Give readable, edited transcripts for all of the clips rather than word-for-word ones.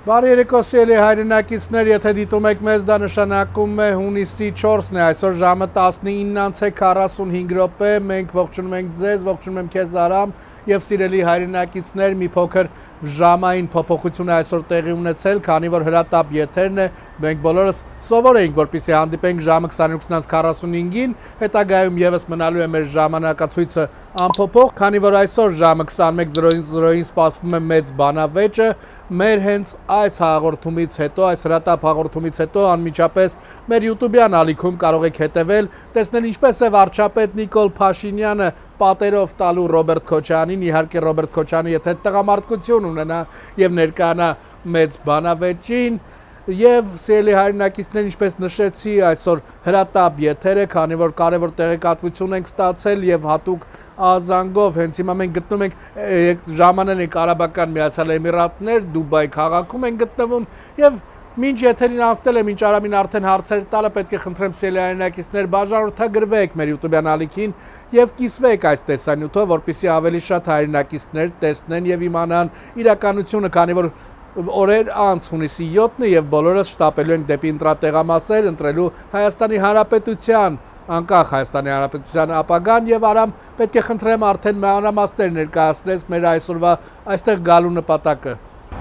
Բարի երեկո սիրելի հայրենակիցներ, եթե դիտում եք մեզ, դա նշանակում է հունիսի 4-ն է, այսօր ժամը 19:45, մենք ողջունում ենք ձեզ, ողջունում եմ քեզ Արամ եւ սիրելի հայրենակիցներ, մի փոքր ժամային փոփոխություն է այսօր տեղի ունեցել, քանի որ հրատապ եթերն է, մենք բոլորս սովոր էինք, որպեսզի հանդիպենք ժամը 22:45-ին, հետագայում եւս մնալու է մեր ժամանակացույցը անփոփոխ, քանի որ այսօր ժամը 21:00-ին սպասվում է մեծ բանավեճը, մեր հենց այս հաղորդումից հետո, այս հրատապ հաղորդումից հետո անմիջապես մեր YouTube-յան ալիքում կարող եք հետևել, տեսնել ինչպես է վարչապետ Նիկոլ Փաշինյանը պատերով տալու Ռոբերտ Քոչարյանին, իհարկե Ռոբերտ Քոչարյանը եթե տղամարդկություն ունենա եւ ներկայանա մեծ բանավեճին եւ սիրելի հայրենակիցներ, ինչպես նշեցի, այսօր հրատապ եթեր է, քանի որ կարևոր տեղեկատվություն ենք ստացել եւ հատուկ ազանգով հենց հիմա մենք գտնում ենք ժամանեն ենք Արաբական Միացյալ Էմիրատներ, Դուբայ քաղաքում են գտնվում եւ մինչ եթերին անցնել է, մինչ Արամին արդեն հարցեր տալը, պետք է խնդրեմ սիրելի հայրենակիցներ, բաժանորդագրվեք մեր YouTube-յան ալիքին եւ կիսվեք այս տեսանյութով, որպեսզի ավելի շատ հայրենակիցներ տեսնեն եւ իմանան իրականությունը, քանի որ օրեր անց հունիսի 7-ն է եւ բոլորս շտապելու ենք դեպի ընտրատեղամասեր, ընտրելու Հայաստանի Հանրապետության անկախ Հայաստանի Հանրապետության ապագան եւ Արամ պետք է խնդրեմ արդեն մանրամասներ ներկայացնես մեր այսօրվա այստեղ գալու նպատակը։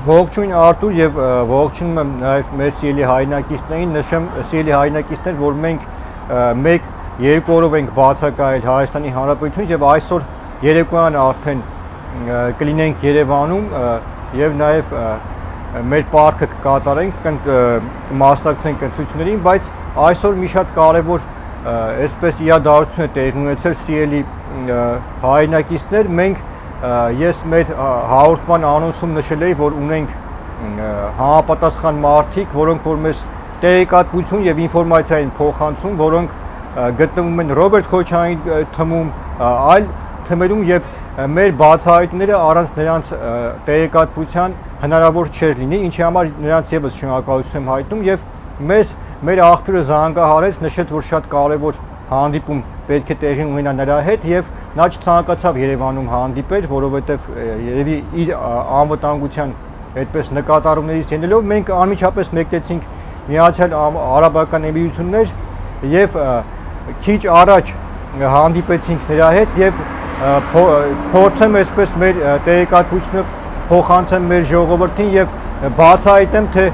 Ողջույն Արտուր եւ ողջունում եմ նաեւ մեր սիրելի հայրենակիցներին, նշեմ սիրելի հայրենակիցներ, որ մենք 1-2 օրով ենք բացակայել Հայաստանի Հանրապետությունից եւ այսօր երեկոյան արդեն կլինենք Երևանում եւ նաեւ մեր պարտքը կկատարենք, կմասնակցենք ընտրություններին, բայց այսօր մի շատ կարեւոր այսպես իրադարձություն է տեղի ունեցել սիրելի հայրենակիցներ, մենք ես մեր հաղորդման անոնսում նշել էի, որ ունենք համապատասխան մարդիկ, որոնք որ մեզ տեղեկատվություն եւ ինֆորմացիա են փոխանցում, որոնք գտնվում են Ռոբերտ Քոչարյանի թմում, այլ թմերում եւ մեր բացահայտները առանց նրանց տեղեկատվության հնարավոր չէր լինի, ինչի համար նրանց եւս շնորհակալություն եմ հայտնում եւ մեր աղբյուրը զանգահարեց, նշեց, որ շատ կարեւոր հանդիպում պետք է տեղի ունենա նրա հետ եւ նա չցանկացավ Երևանում հանդիպել, որովհետեւ երևի իր անվտանգության այդպես նկատառումներից ելնելով մենք անմիջապես մեկտեցինք Միացյալ Արաբական Էմիրություններ եւ քիչ առաջ հանդիպեցինք նրա հետ եւ փորձեմ այսպես մեր տեղեկատվությունը փոխանցեմ մեր ժողովրդին եւ բացահայտեմ թե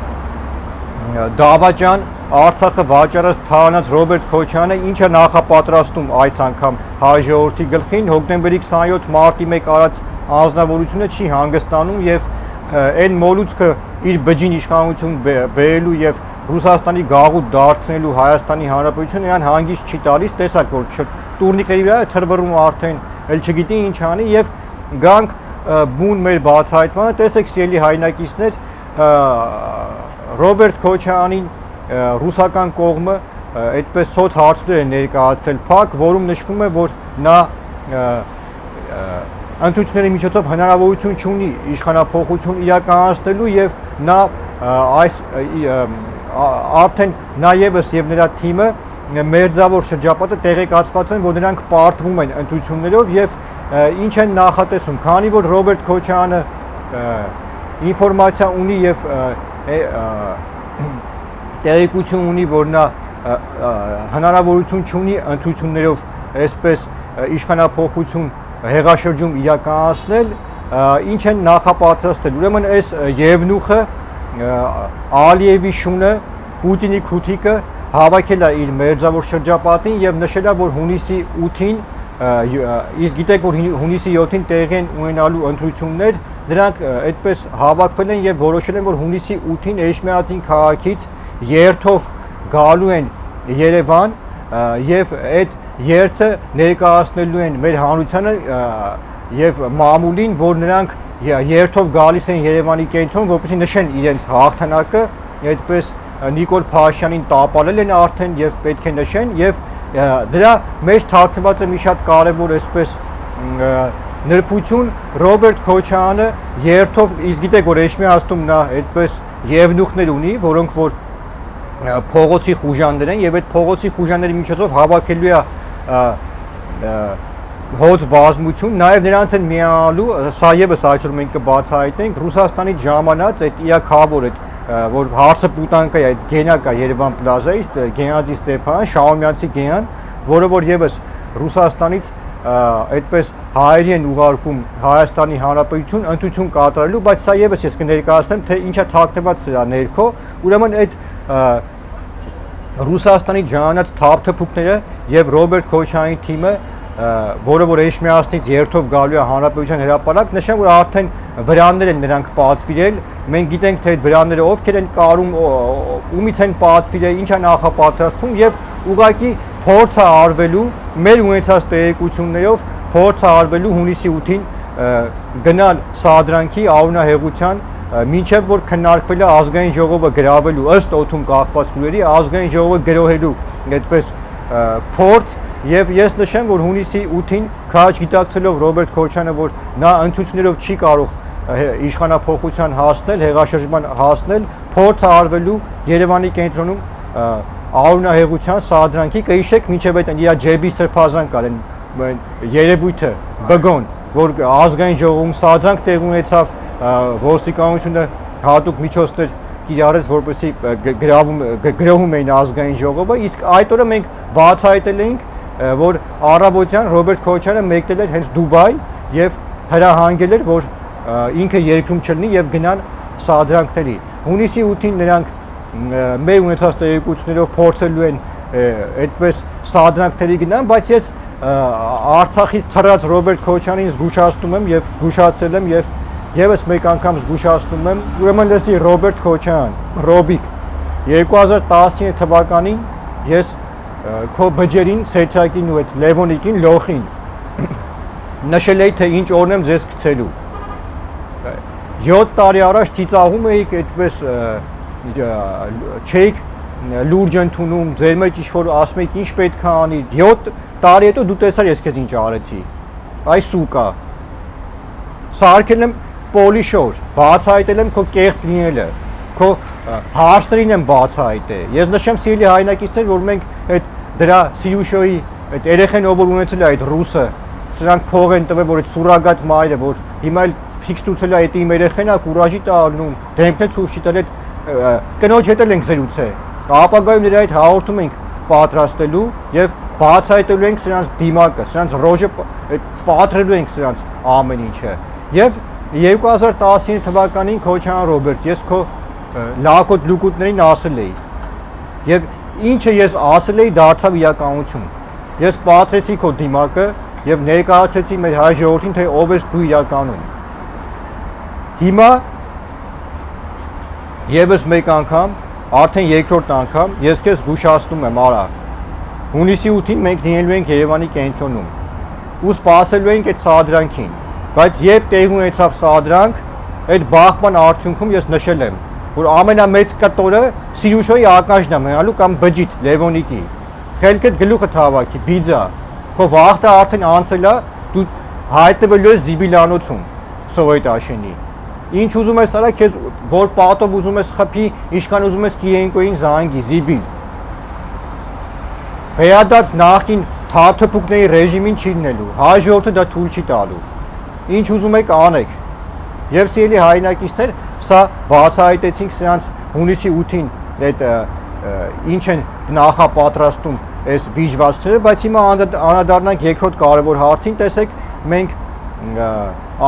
Դավաճան Արցախը վաճառած թարանած Ռոբերտ Քոչարյանը ինչա նախապատրաստում այս անգամ հայ ժողովրդի գլխին հոկտեմբերի 27 մարտի 1 արած անձնավորությունը չի հանգստանում եւ այն մոլուցքը իր բջին իշխանություն բերելու եւ Ռուսաստանի գաղութ դարձնելու Հայաստանի Հանրապետությունը նրան հանգիստ չի տալիս, տեսակ որ տուրնիկների վրա թրվռում արդեն էլ չգիտի ինչ անի եւ գանք բուն մեր բացահայտմանը, տեսեք սիրելի հայրենակիցներ, Ռոբերտ Քոչարյանին ռուսական կողմը այդպես սոց հարցներ է ներկայացել փակ, որում նշվում է, որ նա ընտրությունների միջոցով հնարավորություն չունի իշխանափոխություն իրականացնելու եւ նա այս արդեն նա եւս եւ նրա թիմը մերձավոր շրջապատը տեղեկացված են, որ նրանք պարտվում են ընտրություններով եւ ինչ են նախատեսում, քանի որ Ռոբերտ Քոչարյանը ինֆորմացիա ունի եւ տեղեկություն ունի, որ նա հնարավորություն չունի ընտրություններով այսպես իշխանափոխություն հեղաշրջում իրականացնել, ինչ են նախապատրաստել։ Ուրեմն այս Եվնուխը Ալիևի շունը Պուտինի քութիկը հավաքել է իր մերձավոր շրջապատին եւ նշել է, որ հունիսի 8-ին իսկ գիտեք, որ հունիսի 7-ին տեղի են ունենալու ընտրություններ, նրանք այդպես հավաքվել են եւ որոշել են, որ հունիսի 8-ին Էջմիածին քաղաքից երթով գալու են Երևան եւ այդ երթը ներկայացնելու են մեր հանրությանը եւ մամուլին, որ նրանք երթով գալիս են Երևանի կենտրոն, որպեսզի նշեն իրենց հաղթանակը, այդպես Նիկոլ Փաշինյանին տապալել են արդեն եւ պետք է նշեն եւ դրա մեջ թարգված է մի շատ կարեւոր այսպես նրբություն Ռոբերտ Քոչարյանը երթով, իսկ գիտեք, որ Էջմիածնում նա այդպես Եվնուխներ ունի, որոնք որ փողոցի խուժաններ են եւ այդ փողոցի խուժանների միջոցով հավաքելու է հոց բազմություն, նաև նրանց են միանալու, սա եւս այսօր մենք կբացահայտենք Ռուսաստանի ժամանած այդ իակավոր այդ որ հարսը պուտանկա է, այդ գենակա Երևան պլազայից, Գենադի Ստեփան, Շահումյանցի Գենան, որը որ եւս Ռուսաստանից այդպես հայերի են ուղարկում Հայաստանի Հանրապետություն ընտրություն կատարելու, բայց սա եւս ես կներկայացնեմ, թե ինչա թաքնված սրա ներքո, ուրեմն այդ Ռուսաստանի ժամանած թափթփուկները եւ Ռոբերտ Քոչարյանի թիմը որը որ Էջմիածնից երթով գալու է Հանրապետության հրապարակ, նշեմ, որ արդեն վրաններ են նրանք պատվիրել, մենք գիտենք, թե այդ վրանները ովքեր են կարում, ումից են պատվիրել, ինչ է նախապատրաստվում եւ ուղղակի փորձ է արվելու մեր ունեցած տեղեկություններով փորձ է արվելու հունիսի 8-ին գնալ Սադրանքի արունահեղության մինչև որ քննարկվել է ազգային ժողովը գրավելու ըստ օդում կախված լուրերի ազգային ժողովը գրոհելու այդպես փորձ Եվ ես նշեմ, որ հունիսի 8-ին քաջ գիտակցելով Ռոբերտ Քոչարյանը, որ նա ընտրություններով չի կարող իշխանափոխության հասնել, հեղաշրջման հասնել, փորձ արվելու Երևանի կենտրոնում արունահեղության սադրանքի կհիշեք, մինչև այդ իր ջեբի սրբազան կար են երևույթը բգոն, որ ազգային ժողովում սադրանք տեղ ունեցավ, ոստիկանությունը հատուկ միջոցներ կիրառեց, որպեսզի գրոհում էին ազգային ժողովը, իսկ այդ օրը մենք բացահայտել էինք որ առավոտյան Ռոբերտ Քոչարյանը մեկնել էր հենց Դուբայ եւ հրահանգել էր, որ ինքը երկրում չլինի եւ գնան սադրանքների։ Հունիսի 8-ին նրանք մեր ունեցած տեղեկություններով փորձելու են այդպես սադրանքների գնան, բայց ես Արցախից թռած Ռոբերտ Քոչարյանին զգուշացնում եմ եւ զգուշացել եմ եւ եւս մեկ անգամ զգուշացնում եմ, ուրեմն լսի Ռոբերտ Քոչարյան, Ռոբիկ 2019 թվականին ես քո բջերին, Սեթրակին ու այդ Լևոնիկին, Լոխին նշել էի, թե ինչ օրն եմ ձեզ գցելու 7 տարի առաջ ծիծաղում էիք, այդպես չէիք լուրջ ընդունում, ձեր մեջ ինչ-որ ասում եք ինչ պետք է անի 7 տարի հետո դու տեսար ես քեզ ինչ արեցի այս սուկա սարքել եմ պոլիշոր, բացահայտել եմ քո կեղծ լինելը, քո հարցերին եմ բացահայտել ես նշեմ սիրելի հայրենակիցներ, որ մենք այդ դրա Սիրուշոյի այդ երեխեն ով որ ունեցել է այդ ռուսը սրանք փող են տվել, որ այդ սուրագատ մայրը, որ հիմա էլ ֆիքս տուցել է այդ իմ երեխեն է կուրաժի տալնում, դեմքն է ցույց տալ այդ կնոջ հետ ենք զրուցել, ապագայում նրա հետ հաղորդում ենք պատրաստելու եւ բացահայտելու ենք սրանց դիմակը, սրանց ռոժը պատրելու ենք սրանց ամեն ինչը եւ 2019 թվականին Քոչարյան Ռոբերտ, ես քո լակոտ լուկուտներին ասել էի եւ ինչը ես ասել էի դարձավ իրականություն ես պատրեցի քո դիմակը եւ ներկայացեցի մեր հայ ժողովրդին թե ով ես դու իրականում հիմա եւս մեկ անգամ արդեն երկրորդ անգամ ես քեզ զգուշացնում եմ արա հունիսի 8-ին մենք լինելու ենք Երևանի կենտրոնում ու սպասելու ենք այդ սադրանքին բայց երբ տեղի ունեցավ սադրանք այդ բախման արդյունքում ես նշել եմ որ ամենամեծ կտորը Սիրուշոյի ականջն է մնալու կամ բջիջ Լևոնիկի խելքդ գլուխը թավակի բիձա քո վախտը արդեն անցել է դու հայտնվելու ես Զիբիլանոցում Սովետաշենի ինչ ուզում ես արա քեզ որ պատով ուզում ես խփի ինչքան ուզում ես Կիենկոյին զանգի Զիբիլ վերադարձ նախին թափթփուկների ռեժիմին չի լինելու հայ ժողովուրդը դա թույլ չի տալու ինչ ուզում եք անեք եւ սիրելի հայրենակիցներ սա բացահայտեցինք սրանց հունիսի 8-ին այդ ինչ են նախապատրաստում այս վիժվածքները, բայց հիմա անդրադառնանք երկրորդ կարևոր հարցին, տեսեք մենք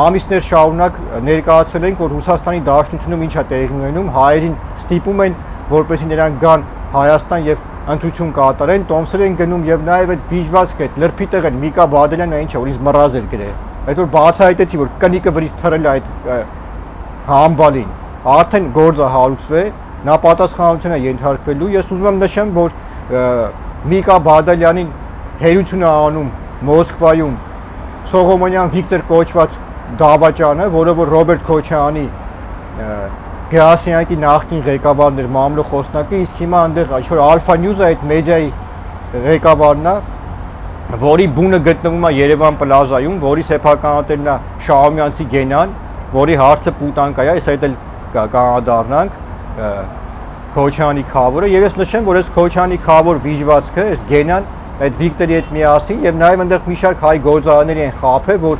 ամիսներ շարունակ ներկայացրել ենք, որ Ռուսաստանի Դաշնությունում ինչ է տեղի ունենում, հայերին ստիպում են, որպեսզի նրանք գան Հայաստան եւ ընտրություն կատարեն, տոմսեր են գնում եւ նաեւ այդ վիժվածքը, այդ լրփի տեղը Միկա Բադելյանը ինչ է, որ ինձ մռազ էր գրել, այդ որ բացահայտեցի, որ կնիկը վրից թռել է այդ համբալին, արդեն գործը հարուցվել, նա պատասխանատվություն է ենթարկվելու, ես ուզում եմ նշեմ, որ Միկա Բադալյանին հերություն է անում Մոսկվայում Սողոմոնյան Վիկտոր կոչված դավաճանը, որը որ Ռոբերտ Քոչարյանի գրասենյակի նախկին ղեկավարն էր մամլո խոսնակը, իսկ հիմա այնտեղ ինչ-որ Alpha News-ը այդ մեդիայի ղեկավարն է, որի բունը գտնվում է Երևան պլազայում, որի սեփականատերն է Շահումյանցի Գենան, որի հարցը պուտանկա է, այս այդ էլ կանադառնանք Քոչարյանի խավորը, եւ ես նշեմ, որ այս Քոչարյանի խավոր վիժվածքը, այս Գենան այդ Վիկտորի հետ միասին եւ նաեւ այնտեղ մի շարք հայ գործարանների են խափե, որ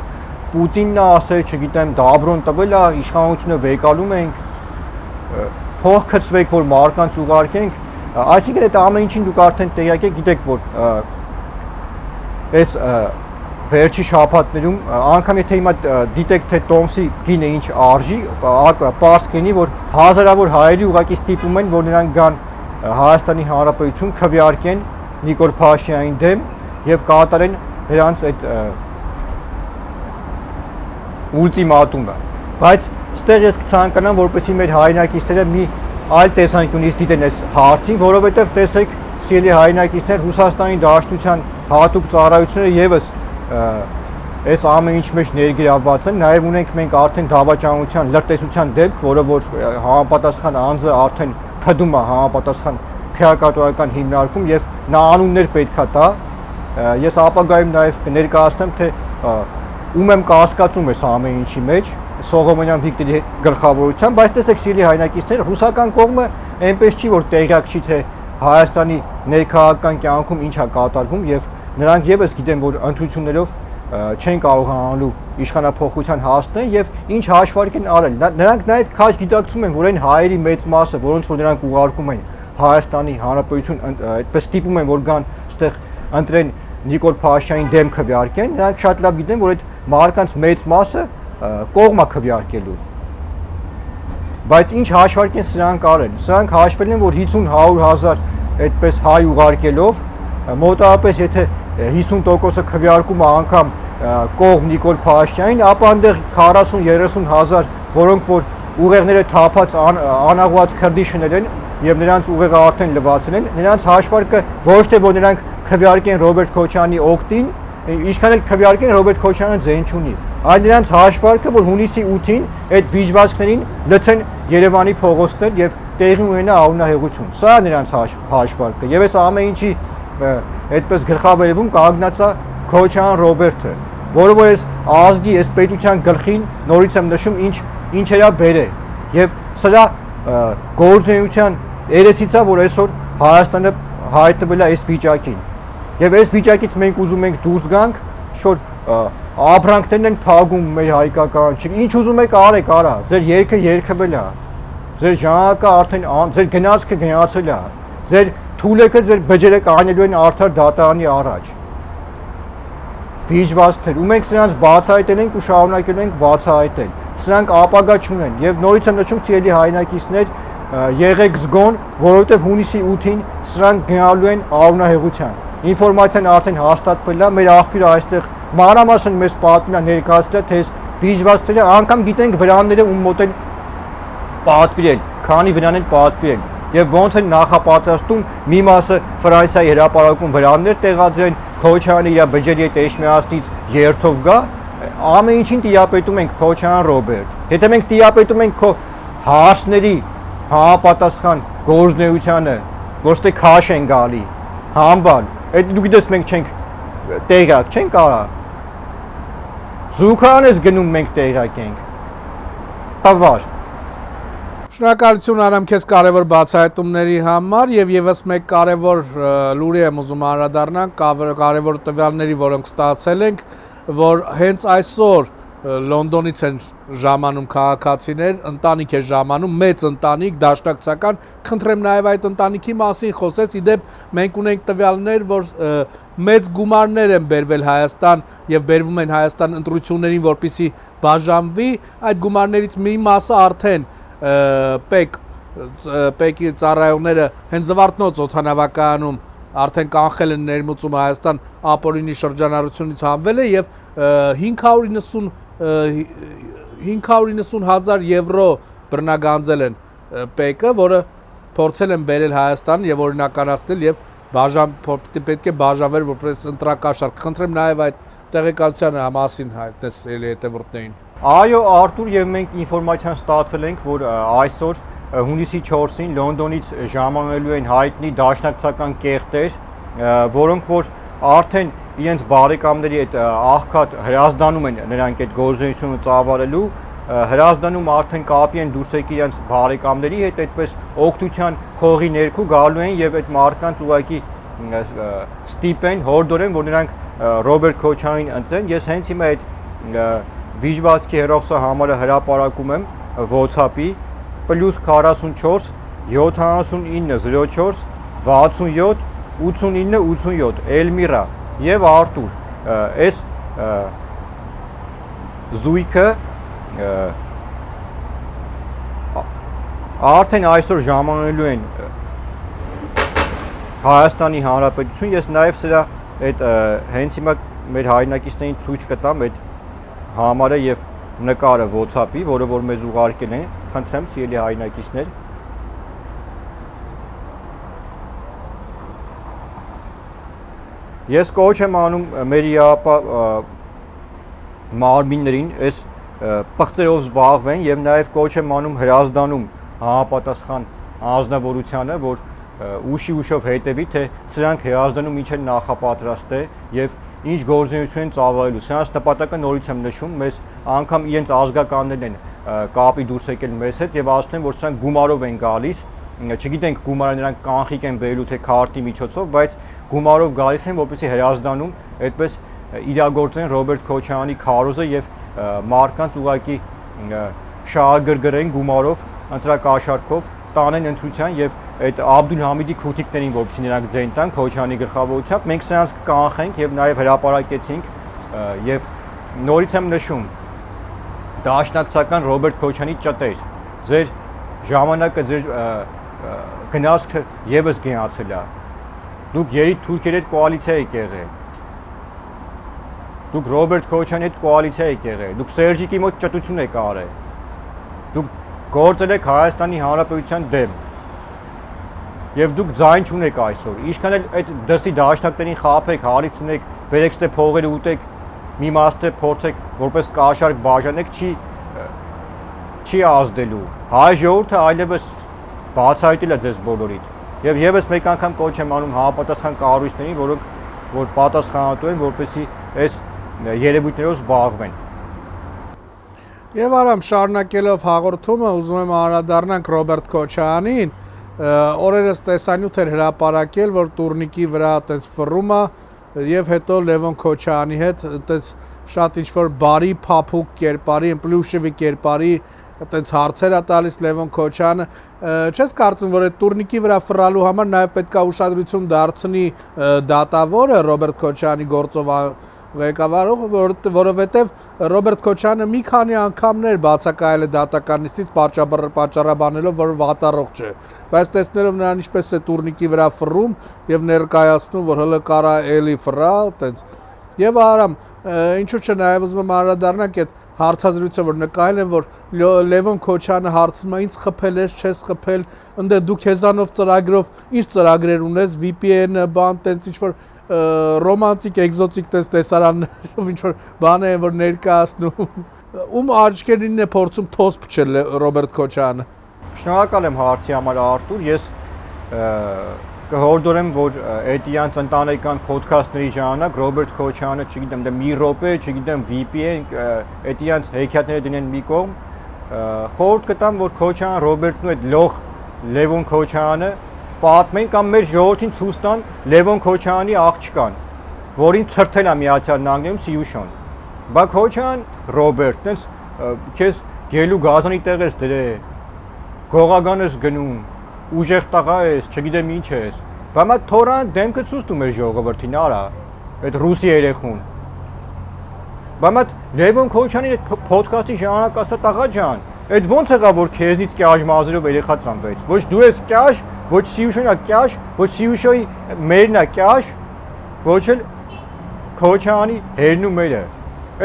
Պուտինն է ասել, չգիտեմ, դաբրոն տվել է, իշխանությունը վեկալում ենք, փող գծվեք, որ մարկանց ուղարկենք, այսինքն այդ ամեն ինչին դուք արդեն տեղյակ եք, գիտեք, որ այս վերջի շաբաթներում անգամ եթե հիմա դիտեք թե տոմսի գինը ինչ արժի, պարզ կլինի, որ հազարավոր հայերի ուղղակի ստիպում են, որ նրանք գան Հայաստանի Հանրապետություն քվեարկեն Նիկոլ Փաշինյանին դեմ եւ կատարեն նրանց այդ ուլտիմատումը, բայց ստեղ ես կցանկանամ, որպեսզի մեր հայրենակիցները մի այլ տեսանկյունից դիտեն այս հարցին, որովհետեւ տեսեք, սիրելի հայրենակիցներ, Ռուսաստանի Դաշնության հատուկ ծառայությունները եւս այս ամեն ինչ մեջ ներգրավված են, նաեւ ունենք մենք արդեն դավաճանության, լրտեսության դեպք, որը որ համապատասխան անձը արդեն փդում է համապատասխան քրեակատորական հիմնարկում եւ նա անուններ պետքա տա, ես ապագայում նաեւ կներկայացնեմ, թե ում եմ կասկածում այս ամեն ինչի մեջ, Սողոմոնյան Վիկտորի գլխավորությամբ, բայց տեսեք սիրելի հայրենակիցներ, ռուսական կողմը այնպես չի, որ տեղյակ չի, թե Հայաստանի ներքաղաքական կյանքում ինչ է կատարվում եւ նրանք եւս գիտեն, որ ընտրություններով չեն կարողանալու իշխանափոխության հասնել եւ ինչ հաշվարկ են արել։ Նրանք նաեւ քաջ գիտակցում են, որ այն հայերի մեծ մասը, որոնց որ նրանք ուղարկում են Հայաստանի Հանրապետություն, այդպես ստիպում են, որ գան այդտեղ ընտրեն Նիկոլ Փաշինյանին դեմ քվեարկեն, նրանք շատ լավ գիտեն, որ այդ մարդկանց մեծ մասը կողմ է քվեարկելու։ Բայց ինչ հաշվարկ են սրանք արել։ Սրանք հաշվել են, որ 50-100 հազար այդպես հայ ուղարկելով մոտավորապես եթե 50%-ը քվեարկումը անգամ կողմ Նիկոլ Փաշինյանին, ապա այնտեղ 40-30 հազար, որոնք որ ուղեղները թափած անաղված քրդիշներ են եւ նրանց ուղեղը արդեն լվացել են, նրանց հաշվարկը ոչ թե որ նրանք քվեարկեն Ռոբերտ Քոչարյանի օգտին, ինչքան էլ քվեարկեն Ռոբերտ Քոչարյանը ձեն չունի, այլ նրանց հաշվարկը, որ հունիսի 8-ին այդ վիճվածքներին լցեն Երևանի փողոցներ եւ տեղի ունենա արունահեղություն։ Սա է նրանց հաշվարկը եւ այս ամեն ինչի այդպես գլխավերևում կանգնած է Քոչարյան Ռոբերտը, որը որ այս ազգի, այս պետության գլխին նորից եմ նշում ինչ էրա բերել եւ սրա գործունեության երեսից է, որ այսօր Հայաստանը հայտնվել է այս վիճակին եւ այս վիճակից մենք ուզում ենք դուրս գանք, շոր աբրանքներն են փագում մեր հայկական, ինչ ուզում եք արեք, արա, ձեր երգը երգվել է, ձեր ժանակը արդեն ձեր գնացքը գնացել է, ձեր թուլեկը ձեր բջերը կանելու են արդար դատարանի առաջ։ Վիճվածքներ, ու մենք սրանց բացահայտել ենք ու շարունակել ենք բացահայտել։ Սրանք ապագա չունեն եւ նորից եմ նշում սիրելի հայրենակիցներ, եղեք զգոն, որովհետեւ հունիսի 8-ին սրանք գնալու են արունահեղության։ Ինֆորմացիան արդեն հաստատվել է, մեր աղբյուրը այստեղ մանրամասն մեզ պատմում է ներկայացրել, թե այս վիճվածքները անգամ գիտենք վրանները ում մոտ են պատվիրել, քանի վրան են պատվիրել եւ ոնց են նախապատրաստում մի մասը Ֆրանսիայի հրապարակում վրաններ տեղադրեն, Քոչարյանը իր բջերի հետ էջմիածնից երթով գա, ամեն ինչին տիրապետում ենք Քոչարյան Ռոբերտ։ Եթե մենք տիրապետում ենք քո հարցների համապատասխան գործունեությանը, որտե քաշ են գալի, համբալ, այդ դու գիտես մենք չենք տեղյակ չենք արա։ Զուգարան ես գնում մենք տեղյակ ենք։ Բավար։ Շնորհակալություն Արամ քեզ կարևոր բացահայտումների համար եւ եւս մեկ կարևոր լուրի եմ ուզում անդրադառնալ կարևոր տվյալների, որոնք ստացել ենք, որ հենց այսօր Լոնդոնից են ժամանում քաղաքացիներ, ընտանիք է ժամանում, մեծ ընտանիք, դաշնակցական, խնդրեմ նաև այդ ընտանիքի մասին խոսես, իդեպ մենք ունենք տվյալներ, որ մեծ գումարներ են բերվել Հայաստան եւ բերվում են Հայաստան ընտրություններին, որպեսզի բաժանվի, այդ գումարներից մի մասը արդեն Պեկի ծառայողները հենց Զվարթնոց օդանավակայանում արդեն կանխել են ներմուծումը Հայաստան ապօրինի շրջանառությունից հանվել է եւ 590,000 եվրո բռնագանձել են Պեկը, որը փորձել են բերել Հայաստան եւ օրինականացնել եւ պետք է բաժանվել որպես ընտրակաշառք։ Խնդրեմ նաեւ այդ տեղեկատվության մասին հայտնես հետևորդներին։ Այո, Արտուր, եւ մենք ինֆորմացիան ստացել ենք, որ այսօր հունիսի 4-ին Լոնդոնից ժամանելու են հայտնի դաշնակցական կեղտեր, որոնք որ արդեն իրենց բարեկամների հետ աղքատ հրազդանում են նրանք այդ գործունեությունը ծավալելու, հրազդանում արդեն կապի են դուրս եկի իրենց բարեկամների հետ, այդպես օգնության խողի ներքո գալու են եւ այդ մարդկանց ուղղակի ստիպեն, հորդորեն, որ նրանք Ռոբերտ Քոչարյանին ընտրեն։ Ես հենց հիմա այդ վիժվածքի հերոսը համարը հրապարակում եմ WhatsApp-ի +44 7904 67 89 87 Էլմիրա եւ Արտուր այս զույգը արդեն այսօր ժամանելու են Հայաստանի Հանրապետություն։ Ես նաև սրա այդ հենց հիմա մեր հայրենակիցներին ցույց կտամ այդ համարը եւ նկարը WhatsApp-ի, որը որ մեզ ուղարկել են։ Խնդրեմ, սիրելի հայրենակիցներ։ Ես կոչ եմ անում մեր իապա մարմիններին այս պղծերով զբաղվեն եւ նաև կոչ եմ անում հրազդանում համապատասխան անձնավորությանը, որ ուշով հետևի, թե սրանք հրազդանում ինչ են նախապատրաստ է եւ ինչ գործունեություն են ծավալելու։ Սրանց նպատակը նորից եմ նշում, մեզ անգամ իրենց ազգականներն են կապի դուրս եկել մեզ հետ եւ ասում են, որ սրանք գումարով են գալիս, չգիտենք գումարը նրանք կանխիկ են բերելու թե քարտի միջոցով, բայց գումարով գալիս են, որպեսզի հրազդանում այդպես իրագործեն Ռոբերտ Քոչարյանի քարոզը եւ մարկանց ուղակի շահագրգռեն գումարով, ընտրակաշառքով տանեն ընտրության եւ այդ Աբդուլհամիդի քութիկներին, որպեսզի նրանք ձեն տան Քոչարյանի գլխավորությամբ, մենք սրանց կանխենք եւ նաեւ հրապարակեցինք եւ նորից եմ նշում դաշնակցական Ռոբերտ Քոչարյանի ճտեր, ձեր ժամանակը, ձեր գնացքը եւս գնացել է։ Դուք երիտ թուրքերի հետ կոալիցիա եք եղել։ Դուք Ռոբերտ Քոչարյանի հետ կոալիցիա եք եղել։ Դուք Սերժիկի մոտ ճտություն եք արել։ Դուք գործել եք Հայաստանի Հանրապետության դեմ։ Եվ դուք ձայն չունեք այսօր։ Ինչքան էլ այդ դրսի դաշնակներին խաբեք, հարիցնեք, բերեք ստե փողերը ուտեք, մի մասը փորձեք որպես կաշառք բաժանեք, չի ազդելու։ Հայ ժողովուրդը այլևս բացահայտել է ձեզ բոլորիդ։ Եվ եւս մեկ անգամ կոչ եմ անում համապատասխան կառույցներին, որոնք որ պատասխանատու են, որպեսզի այս երևույթներով զբաղվեն։ Եվ արամ շարունակելով հաղորդումը, ուզում եմ անդրադառնանք Ռոբերտ Քոչարյանին, օրերս տեսանյութ էր հրապարակել, որ տուրնիկի վրա այտենց ֆռում է եւ հետո Լևոն Քոչարյանի հետ այտենց շատ ինչ-որ բարի փափուկ կերպարի, պլյուշևի կերպարի այտենց հարցեր է տալիս Լևոն Քոչարյանը։ Չես կարծում, որ այդ տուրնիկի վրա ֆռալու համար նաեւ պետք է ուշադրություն դարձնի դատավորը Ռոբերտ Քոչարյանի գործով ղեկավարող, որովհետև Ռոբերտ Քոչարյանը մի քանի անգամներ բացակայել է դատական նիստից պատճառաբանելով, որ վատառողջ չէ, բայց տեսնելով նրան ինչպես է տուրնիկի վրա ֆռում եւ ներկայացնում, որ հələ կարա էլի ֆռա, այտենց։ Եվ արամ, ինչու՞ չէ նաեւ ուզում եմ անդրադառնանք այդ հարցազրույցը, որ նկարել են, որ Լևոն Քոչարյանը հարցում է, ինձ խփել ես, չես խփել, ընդ դու քեզանով ծրագրով ինչ ծրագրեր ունես, VPN-ը, բան, տենց ինչ-որ ռոմանտիկ, էկզոտիկ տեսարաններով ինչ-որ բան է, որ ներկայացնում, աչքերին է փորձում թոս փչել Ռոբերտ Քոչարյանը։ Շնորհակալ եմ հարցի համար Արտուր, ես կհորդորեմ, որ Էտյանց ընտանեկան ոդքասթների ժամանակ Ռոբերտ Քոչարյանը, չգիտեմ, դե մի րոպե, չգիտեմ, VPN, Էտյանց հեքիաթները դնեն մի կողմ, խորհուրդ կտամ, որ Քոչարյան Ռոբերտն ու այդ լող Լևոն Քոչարյանը պատմեն կամ մեր ժողովրդին ցույց տան Լևոն Քոչարյանի աղջկան, որին ցրթել է Միացյալ Նահանգներում Սիուշոն։ Բա Քոչարյան Ռոբերտ, տենց քեզ գելու գազանի տեղ ես դրե, գողական ես գնում, ուժեղ տղա ես, չգիտեմ ինչ ես։ Բա մա թորան դեմքը ցույց տու մեր ժողովրդին արա, այդ ռուսի երեխուն։ Բա մա Լևոն Քոչարյանի այդ ոդքասթի ժամանակ ասա տղա ջան, այդ ո՞նց եղավ որ քեզնից կյաժ մազերով երեխա ծնվեց։ Ոչ դու ես կյաժ, ոչ Սիուշոնն է կյաժ, ոչ Սիուշոյի մերն է կյաժ, ոչ էլ Քոչարյանի հերն ու մերը։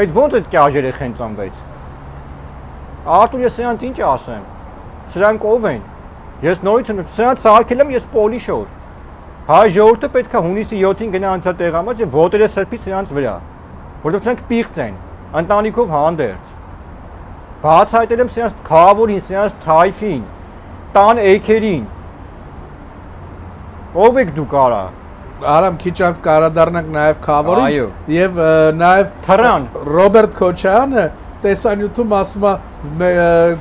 Այդ ո՞նց այդ կյաժ երեխան ծնվեց։ Արտուր, ես սրանց ինչ ասեմ։ Սրանք ով են։ Ես նորից սրանց սարքել եմ ես պոլիշոր։ Հայ ժողովուրդը պետք է հունիսի 7-ին գնա անցատեղամաս եւ ոտերը սրբի սրանց վրա, որովհետեւ սրանք պիղծ են, ընտանիքով հանդերձ։ Բացահայտել եմ սրանց քավորին, սրանց թայֆին, տան էքերին։ Ով եք դուք արա։ Արամ քիչ անց կարադառնանք նաև քավորին եւ նաև Թռան Ռոբերտ Քոչարյանը տեսանյութում ասում է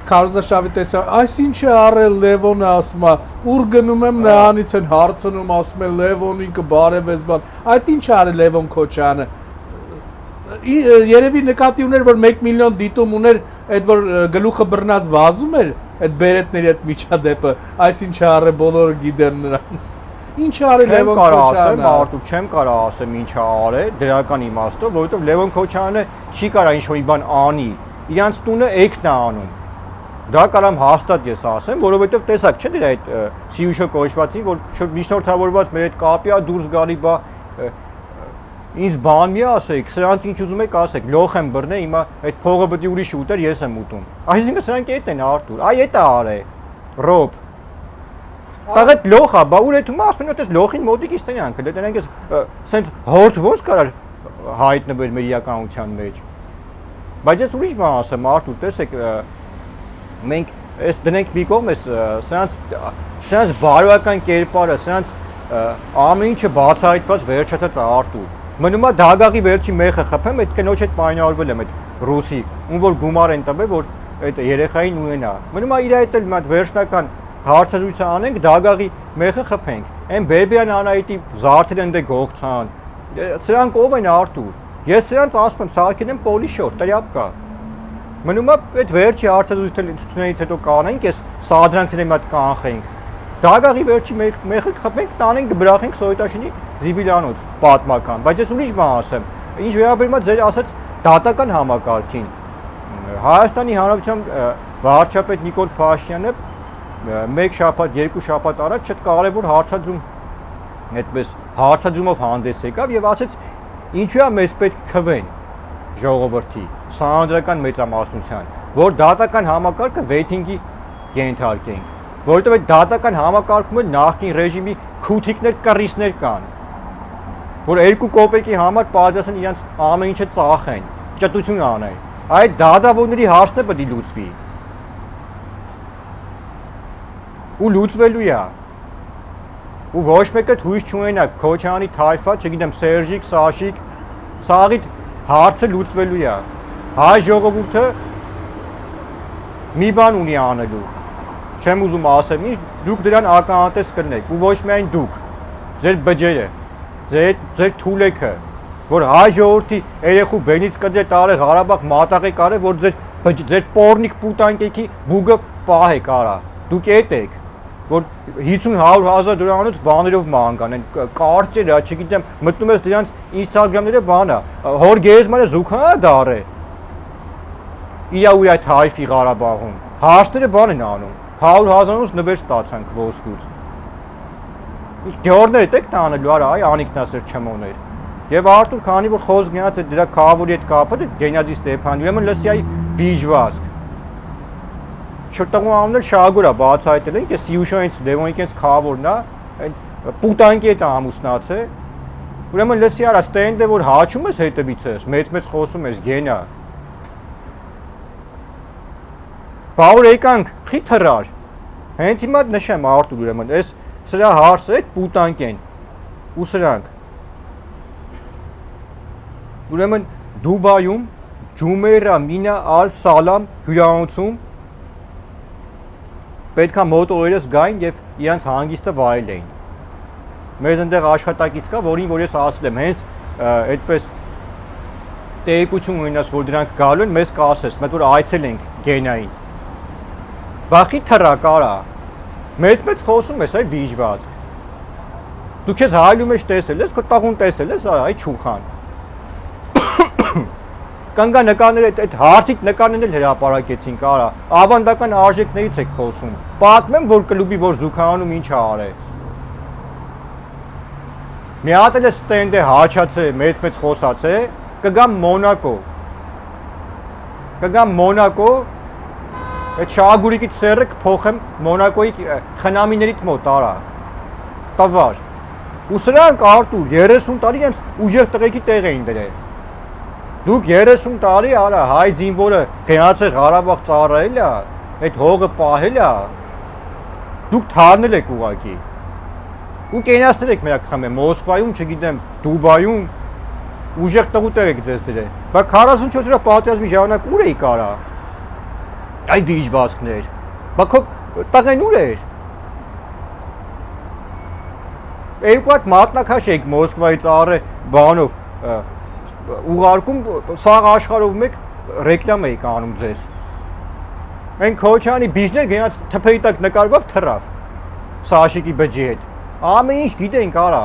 Քարոզաշավի տեսան, այս ինչ է արել Լևոնը ասում է, ուր գնում եմ նրանից են հարցնում, ասում է Լևոնին կբարևես բան, այդ ինչ է արել Լևոն Քոչյանը։ Երևի նկատի ուներ, որ 1 միլիոն դիտում ուներ, այդ որ գլուխը բռնած վազում էր, այդ բերետների այդ միջադեպը, այսինչ է արել բոլորը գիտեն նրան։ Ինչ է արել Լևոն Քոչյանը։ Արդյոք չեմ կարող ասեմ ինչ է արել դրական իմաստով, որովհետև Լևոն Քոչյանը չի կարող ինչ-որ մի բան անի, իրանց տունը էքն է անում։ Դա կարամ հաստատ ես ասեմ, որովհետև տեսակ չէ դրա այդ Սիուշո կոչվածին, որ միջնորդավորված մեր այդ կապիա դուրս գալի բա ինձ բան մի ասեք, սրանց ինչ ուզում եք ասեք, լոխ եմ բռնել, հիմա այդ փողը պետք է ուրիշ ուտեր, ես եմ ուտում։ Այսինքն սրանք էդ են Արտուր, այ էդ է արել։ Ռոբ։ Այդ լոխ է, բա ուր է դու ասում ես լոխին մոտիկից տենանք, դե տենանք ես սենց հորդ ոնց կարար հայտնվել մեր իրականության մեջ։ Բայց ես ուրիշ բան ասեմ Արտուր, տեսեք մենք այս դնենք մի կողմ էս սրանց բարոյական կերպարը, սրանց ամեն ինչը բացահայտված վերջացած Արտուր։ Մնում է դագաղի վերջի մեխը խփեմ, այդ կնոջ հետ պայմանավորվել եմ այդ ռուսի, ում որ գումար են տվել, որ այդ երեխային ունենա։ Մնում է իր հետ էլ մի հատ վերջնական հարցազրույցը անենք, դագաղի մեխը խփենք։ Այն Բերբյան Անահիտի զարդերը ընդ գողցան։ Սրանք ով են Արտուր։ Ես սրանց ասում եմ, սարքել եմ պոլիշոր, տրյապկա։ Մնում է այդ վերջի հարցազրույցներից հետո կանենք, այս սադրանքները մի հատ կանխենք։ Դագաղի վերջի մեխը խփենք, տանենք բրախենք Սովետաշինի Զիբիլյանոց պատմական, բայց ես ուրիշ բան ասեմ, ինչ վերաբերում է ձեր ասած դատական համակարգին։ Հայաստանի Հանրապետության վարչապետ Նիկոլ Փաշինյանը 1 շաբաթ, 2 շաբաթ առաջ շատ կարևոր հարցադրում այդպես հարցադրումով հանդես եկավ եւ ասեց ինչու է մեզ պետք քվեն ժողովրդի սահմանադրական մեծամասնության, որ դատական համակարգը վեյթինգի ենթարկենք, որովհետեւ այդ դատական համակարգում նախկին ռեժիմի քութիկներ, կռիսներ կան, որ 2 կոպեկի համար պատրաստ են իրենց ամեն ինչը ծախեն, ճտություն անեն։ Այդ դատավորների հարցը պետք է լուծվի։ Ու լուծվելու է։ Ու ոչ մեկը հույս չունենա Քոչյանի թայֆա, չգիտեմ, Սերժիկ, Սաշիկ, սաղիդ հարցը լուծվելու է։ Հայ ժողովուրդը մի բան ունի անելու։ Չեմ ուզում ասեմ ինչ, դուք դրան ականատես կլինեք, ու ոչ միայն դուք, ձեր բջերը, ձեր թուլեքը, որ հայ ժողովրդի երեխու բենից կդե տարե Ղարաբաղ մատաղ է կարել, որ ձեր պորնիկ պուտանկեքի բուգը պահ է կարա։ Դուք էդ եք, որ 50-100 հազար դրամանոց բաներով մանգան, են կարճերը, չգիտեմ, մտնում ես դրանց ինստագրամները բանա, հոր գերեզմանը զուգա դար է։ Իրա ու այդ հայֆի Ղարաբաղում, հարցները բան են անում, 100 հազարոնց նվեր ստացանք ոսկուց։ Գյորներ եք տանելու, արա, այ անիկնասեր չմոներ։ Եվ Արտուր, քանի որ խոսք գնաց է դրա քաղաքի հետ կապված, այդ Գենադի Ստեփան, ուրեմն լսի այ վիժվազք։ Շտանգու անունը շագուր է բացահայտել ենք, այս Սիուշոյից Լևոնիկենց քաղաքն է, այն պուտանկի հետ ամուսնաց է։ Ուրեմն լսի արա ստենդը որ հաչում ես հետևից ես, մեծ խոսում ես Գենա։ Բաղուր եկանք, խի թռար։ Հենց հիմա նշեմ Արտուր, ուրեմն այս սրա հարցը այդ պուտանկ են ու սրանք։ Ուրեմն Դուբայում Ջումեյրա Մինա Ալ Սալամ հյուրանոցում պետքա մոտորերս գային եւ իրանց հանգիստը վայելեին։ Մեզ այնտեղ աշխատակից կա, որին որ ես ասել եմ, հենց այդպես տեղեկություն ունենաս, որ դրանք գալու են, մեզ կասես, մենք որ այցել ենք Գենային։ Բախի թռա կարա։ Մեծ խոսում ես, այ վիժված։ Դու քեզ հայլու մեջ տեսել ես, քո տաղուն տեսել ես, այ չուխան։ Կանգա նկարները այդ հարցիկ նկարներն էլ հրապարակեցին կարա։ Ավանդական արժեքներից եք խոսում։ Պատմեմ, որ կլուբի որ զուգանում ինչ է արել։ Մի հատ էլ ստենդ է հաչած է, մեծ խոսած է, կգամ Մոնակո, այդ շագուրիկից սերը կփոխեմ Մոնակոյի խնամիներից մոտ արա։ Տվար։ Ու սրանք Արտուր 30 տարի հենց ուժեղ տղեկի տեղ էին դրել։ Դուք 30 տարի արա հայ զինվորը գնաց է Ղարաբաղ ծառայել է, այդ հողը պահել է։ Դուք թարնել եք ուղակի։ Ու կենացնել եք մերակ խմե Մոսկվայում, չգիտեմ, Դուբայում։ ուժեղ տղուտեր եք ձեզ դրել։ Բայց 44 օրյա պատերազմի ժամանակ ուր էի կարա։ Այդ դիժվածքներ։ Բա քո տղեն ուր էր։ Երկու հատ մատնաքաշ եք Մոսկվայից առե բանով ուղարկում սաղ աշխարհով մեկ ռեկլամ էի անում ձեզ։ Մենք Քոչյանի բիժներ գնաց թփերի տակ նկարվավ թռավ։ Սաշիկի բջի հետ։ Ամեն ինչ գիտենք արա։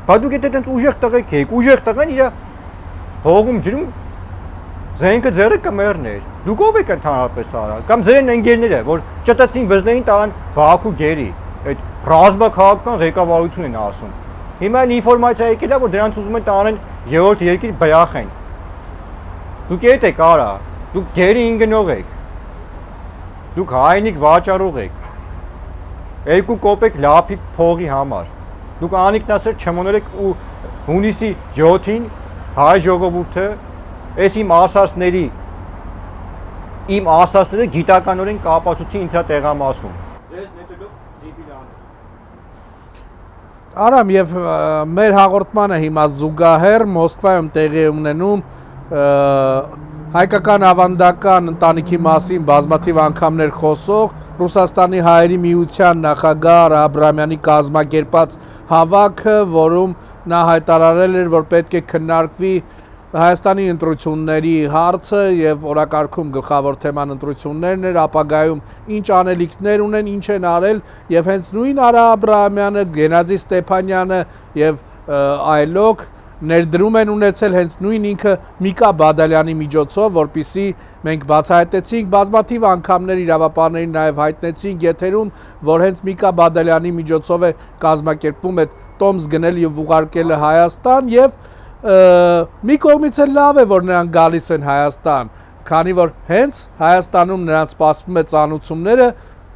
Բա դուք եթե տենց ուժեղ տղեկ եք, ուժեղ տղեն իր հողում ջրում զենքը ձեռը կմեռներ։ Դուք ով եք ընդհանրապես արա։ Կամ ձեր ընկերները, որ ճտացին վզներին տարան Բաքու գերի, այդ ռազմաքաղաքական ղեկավարություն են ասում։ Հիմա այն ինֆորմացիա եկել է, որ դրանց ուզում են տանեն երրորդ երկիր բյախեն։ Դուք ետ եք արա, դուք գերի ինգնող եք։ Դուք հայնիկ վաճառող եք։ 2 կոպեկ լափի փողի համար։ Դուք անիկնասեր չմոնել եք ու հունիսի 7-ին հայ ժողովուրդը այս իմ ասածները գիտականորեն կապացուցի ինքնա տեղամասում։ Ձեզ նետելով զիբիլանը։ Արամ եւ մեր հաղորդմանը հիմա զուգահեռ Մոսկվայում տեղի է ունենում հայկական ավանդական ընտանիքի մասին բազմաթիվ անգամներ խոսող Ռուսաստանի հայերի միության նախագահ Արա Աբրամյանի կազմակերպած հավաքը, որում նա հայտարարել էր, որ պետք է քննարկվի Հայաստանի ընտրությունների հարցը եւ օրակարգում գլխավոր թեման ընտրություններն էր, ապագայում ինչ անելիքներ ունեն, ինչ են արել եւ հենց նույն Արա Աբրամյանը, Գենադի Ստեփանյանը եւ այլոք ներդրում են ունեցել հենց նույն ինքը Միկա Բադալյանի միջոցով, որպիսի մենք բացահայտեցինք բազմաթիվ անգամներ իրավապահներին նաև հայտնեցինք եթերում, որ հենց Միկա Բադալյանի միջոցով է կազմակերպվում այդ տոմս գնել եւ ուղարկելը Հայաստան եւ մի կողմից էլ լավ է, որ նրանք գալիս են Հայաստան, քանի որ հենց Հայաստանում նրանց սպասվում է ծանուցումները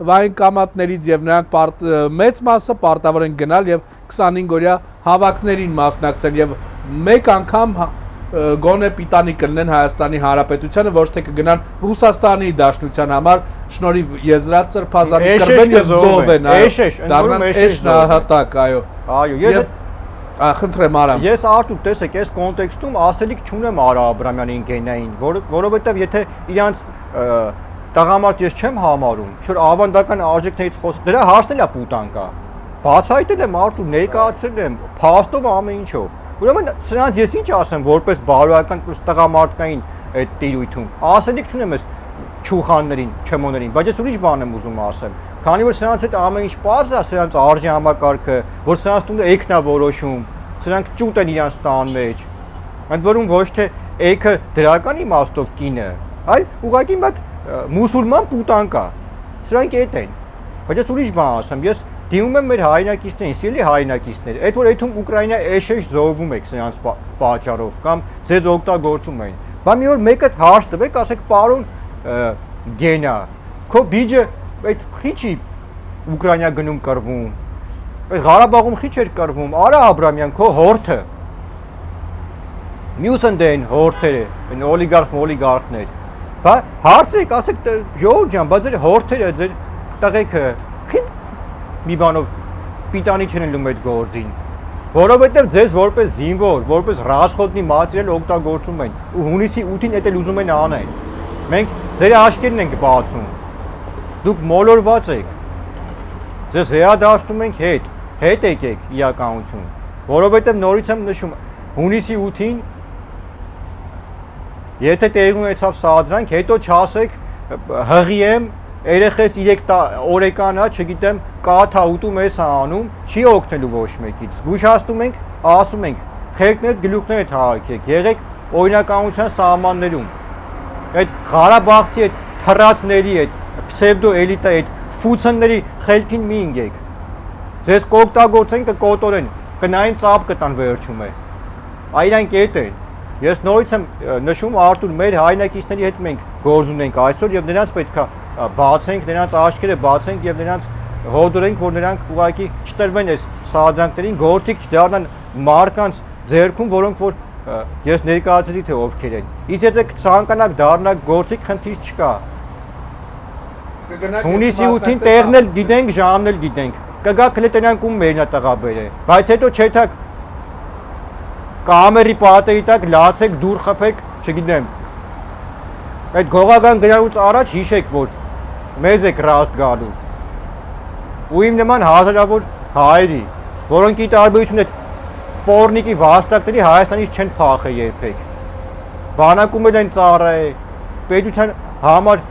վային կամատներից եւ նրանք մեծ մասը պարտավոր են գնալ եւ 25 օրյա հավաքներին մասնակցել եւ մեկ անգամ գոնե պիտանի կլինեն Հայաստանի Հանրապետությանը, ոչ թե կգնան Ռուսաստանի Դաշնության համար, շնորհիվ եզրած սրբազանի կրվեն եւ զոհվեն, դառնան էշ նահատակ, այո։ Այո, ես խնդրեմ Արամ։ Ես Արտուր, տեսեք, այս կոնտեքստում ասելիք չունեմ Արա Աբրամյանին գենային, որովհետեւ եթե իրանց տղամարդ ես չեմ համարում, շուտ ավանդական արժեքներից խոս, դրա հարցն էլ է պուտանկա։ Բացահայտել եմ Արտուր, ներկայացրել եմ, փաստով ամեն ինչով։ Ուրեմն սրանց ես ինչ ասեմ, որպես բարոյական պլյուս տղամարդկային այդ տիրույթում։ Ասելիք չունեմ այս չուխաններին, չեմոներին, բայց ես ուրիշ բան եմ ուզում ասել։ Քանի որ սրանց հետ ամեն ինչ պարզ է, սրանց արժի համակարգը, որ սրանց տունը էքն է որոշում, սրանք ճուտ են իրանց տան մեջ։ Ընդ որում ոչ թե էքը դրական իմաստով կինը, այլ ուղղակի մի հատ մուսուլման պուտանկա։ Սրանք էդ են։ Բայց ես ուրիշ բան ասեմ, ես դիմում եմ մեր հայրենակիցներին, սիրելի հայրենակիցներ, այդ որ այդում Ուկրաինա էշ զոհվում եք սրանց պատճառով կամ ձեզ օգտագործում են։ Բա մի օր մեկը հարց տվեք, ասեք պարոն Գենա, քո բիջը այդ քիչի Ուկրաինա գնում կռվում։ Այդ Ղարաբաղում քիչ էր կռվում, Արա Աբրամյան, քո հորթը։ Մյուսն դեն հորթերը, այն օլիգարխներ։ Բա հարցեք, ասեք ժողովուրդ ջան, բա ձեր հորթերը, ձեր տղեկը մի բանով պիտանի չեն լում այդ գործին, որովհետև ձեզ որպես զինվոր, որպես ռասխոդնի մատերիալ օգտագործում են ու հունիսի 8-ին էդ էլ ուզում են անեն։ Մենք ձեր աչքերն ենք բացում։ Դուք մոլորված եք։ Ձեզ վերադարձնում ենք հետ եկեք իրականություն, որովհետև նորից եմ նշում, հունիսի 8-ին եթե տեղի ունեցավ սադրանք, հետո չասեք հղի եմ երեխես 3 օրեկանա, չգիտեմ, կաթա ուտում ես անում, չի օգնելու ոչ մեկից։ Զգուշացնում ենք, ասում ենք, խելքներ գլուխներ թաղեք, եղեք օրինականության սահմաններում։ Այդ Ղարաբաղցի այդ թռածների այդ պսևդո էլիտա այդ ֆուցնների խելքին մի ընկեք։ Ձեզ կօգտագործեն, կկոտորեն, կնային ծապ կտան վերջում է։ Այրանք էդ են։ Ես նորից եմ նշում Արտուր, մեր հայրենակիցների հետ մենք գործ ունենք այսօր եւ նրանց պետքա բացենք, նրանց աչքերը բացենք եւ նրանց հորդորենք, որ նրանք ուղղակի չտրվեն այս սադրանքներին, գործիք չդառնան մարկանց ձեռքում, որոնք որ ես ներկայացրի թե ովքեր են։ Իսկ եթե ցանկանաք դառնալ գործիք, խնդիր չկա։ Հունիսի 8-ին տեղն էլ գիտենք, ժամն էլ գիտենք։ Կգա քլետենանք ում մերնա տղաբերը, բայց հետո չեթակ կամերի պատերի տակ լացեք, դուր խփեք, չգիտեմ։ Այդ գողական գնալուց առաջ հիշեք, որ մեզ եք ռաստ գալու։ Ու իմ նման հազարավոր հայերի, որոնք ի տարբերություն այդ պորնիկի վաստակների Հայաստանից չեն փախել երբեք։ Բանակում են ծառայել, պետության համար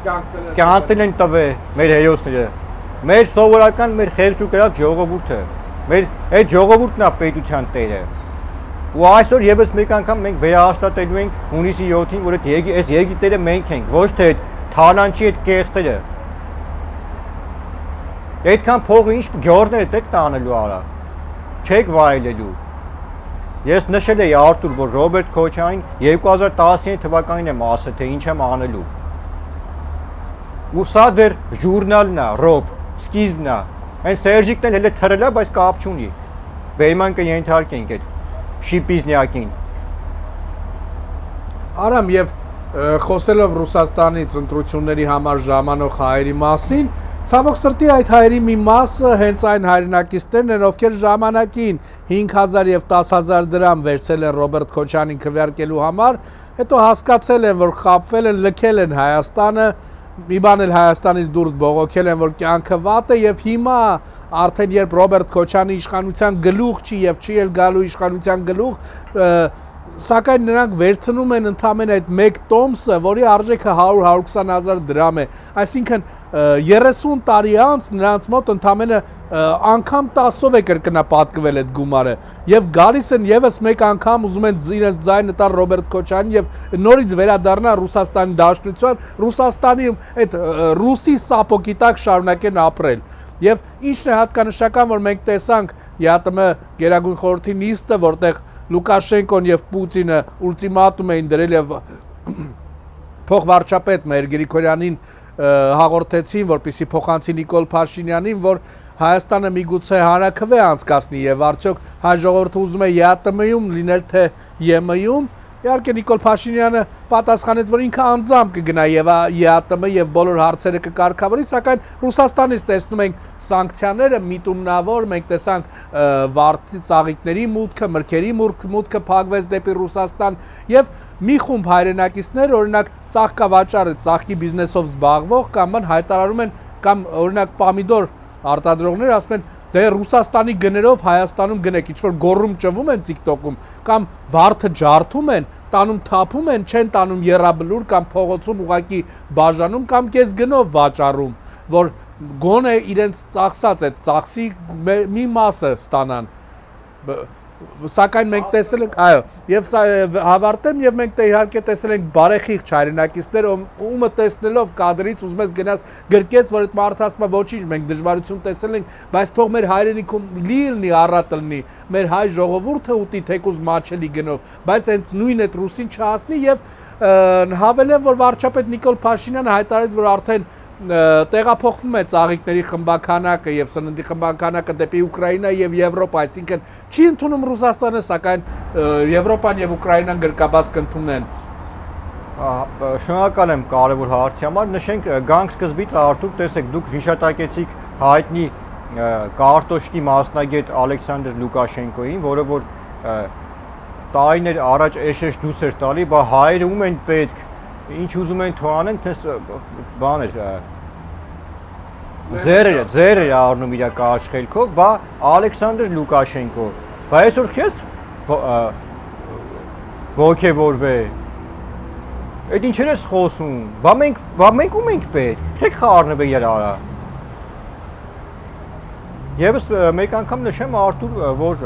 կյանքն են տվել մեր հերոսները։ Մեր սովորական, մեր խեղճ ու կրակ ժողովուրդը, մեր այդ ժողովուրդն է պետության տերը։ Ու այսօր եւս մեկ անգամ մենք վերահաստատելու ենք հունիսի 7-ին, որ այս երկրի տերը մենք ենք, ոչ թե այդ թալանչի այդ կեղտերը։ Այդքան փողը ինչ գյորներ եք տանելու արա։ Չեք վայելելու։ Ես նշել էի Արտուր, որ Ռոբերտ Քոչարյանին 2019 թվականին եմ ասել, թե ինչ եմ անելու։ Ու սա դեռ ժուրնալն է, Ռոբ, սկիզբն է։ Այն Սերժիկն էլ հենց թրել է, բայց կապ չունի։ Բերման կենթարկենք այդ շիպիզնյակին։ Արամ եւ խոսելով Ռուսաստանից ընտրությունների համար ժամանող հայերի մասին, ցավոք սրտի այդ հայերի մի մասը հենց այն հայրենակիցներն են, ովքեր ժամանակին 5000 եւ 10000 դրամ վերցել են Ռոբերտ Քոչարյանին քվեարկելու համար, հետո հասկացել են, որ խաբվել են, լքել են Հայաստանը, մի բան էլ Հայաստանից դուրս բողոքել են, որ կյանքը վատ է եւ հիմա արդեն երբ Ռոբերտ Քոչարյանի իշխանության գլուխ չի եւ չի էլ գալու իշխանության գլուխ, սակայն նրանք վերցնում են ընդամենը այդ մեկ տոմսը, որի արժեքը 100-120 հազար դրամ է, այսինքն 30 տարի անց նրանց մոտ ընդամենը անգամ 10-ով է կրկնապատկվել այդ գումարը եւ գալիս են եւս մեկ անգամ ուզում են իրենց ձայնը տալ Ռոբերտ Քոչարյանին եւ նորից վերադառնա Ռուսաստանի Դաշնության, Ռուսաստանի այդ ռուսի սապոկի տակ շարունակեն ապրել։ Եվ ինչն է հատկանշական, որ մենք տեսանք ԵԱՏՄ Գերագույն խորհրդի նիստը, որտեղ Լուկաշենկոն եւ Պուտինը ուլտիմատում էին դրել եւ փոխվարչապետ Մհեր Գրիգորյանին հաղորդեցին, որպեսզի փոխանցի Նիկոլ Փաշինյանին, որ Հայաստանը միգուցե հանրաքվե անցկացնի եւ արդյոք հայ ժողովուրդը ուզում է ԵԱՏՄ-ում լինել թե ԵՄ-ում։ Իհարկե Նիկոլ Փաշինյանը պատասխանեց, որ ինքը անձամբ կգնա եւ ԵԱՏՄ եւ բոլոր հարցերը կկարգավորի, սակայն Ռուսաստանից տեսնում ենք սանկցիաները միտումնավոր, մենք տեսանք վարդի ծաղիկների մուտքը, մրգերի մուտքը փակվեց դեպի Ռուսաստան եւ մի խումբ հայրենակիցներ, օրինակ ծաղկավաճառը, ծաղկի բիզնեսով զբաղվող կամ հայտարարում են, կամ օրինակ պամիդոր արտադրողներ ասում են դե Ռուսաստանի գներով Հայաստանում գնեք, ինչ որ գոռում ճվում են TikTok-ում, կամ վարդը ջարդում են, տանում թափում են, չեն տանում եռաբլուր կամ փողոցում ուղակի բաժանում կամ կես գնով վաճառում, որ գոնե իրենց ծախսած այդ ծախսի մի մասը ստանան։ Սակայն մենք տեսել ենք, այո, եւ հավարտեմ եւ մենք իհարկե տեսել ենք բարեխիղճ հայրենակիցներ, ումը տեսնելով կադրից ուզում ես գնաս գրկես, որ այդ մարդը ասում է ոչինչ, մենք դժվարություն տեսել ենք, բայց թող մեր հայրենիքում լինի, առատ լինի, մեր հայ ժողովուրդը ուտի թեկուզ մաչելի գնով, բայց հենց նույն այդ ռուսին չհասնի եւ հավելեմ, որ վարչապետ Նիկոլ Փաշինյանը հայտարարեց, որ արդեն տեղափոխվում է ծաղիկների խմբականակը եւ սննդի խմբականակը դեպի Ուկրաինա եւ Եվրոպա, այսինքն չի ընդունում Ռուսաստանը, սակայն Եվրոպան եւ Ուկրաինան գրկաբաց կընդունեն։ Շնորհակալ եմ կարևոր հարցի համար, նշենք գանք սկզբից Արտուր, տեսեք, դուք հիշատակեցիք հայտնի կարտոշկի մասնագետ Ալեքսանդր Լուկաշենկոին, որը որ տարիներ առաջ էշեշ դուրս էր տալի, բա հայերը ում են պետք, ինչ ուզում են թողանեն, թե բաներ ձերը առնում իր կաշխելքով, բա Ալեքսանդր Լուկաշենկո, բա այսօր քեզ ոգևորվե, այդ ինչեր ես խոսում, բա մենք ում ենք պետք, չեք խառնվել իրար։ Եվս մեկ անգամ նշեմ Արտուր, որ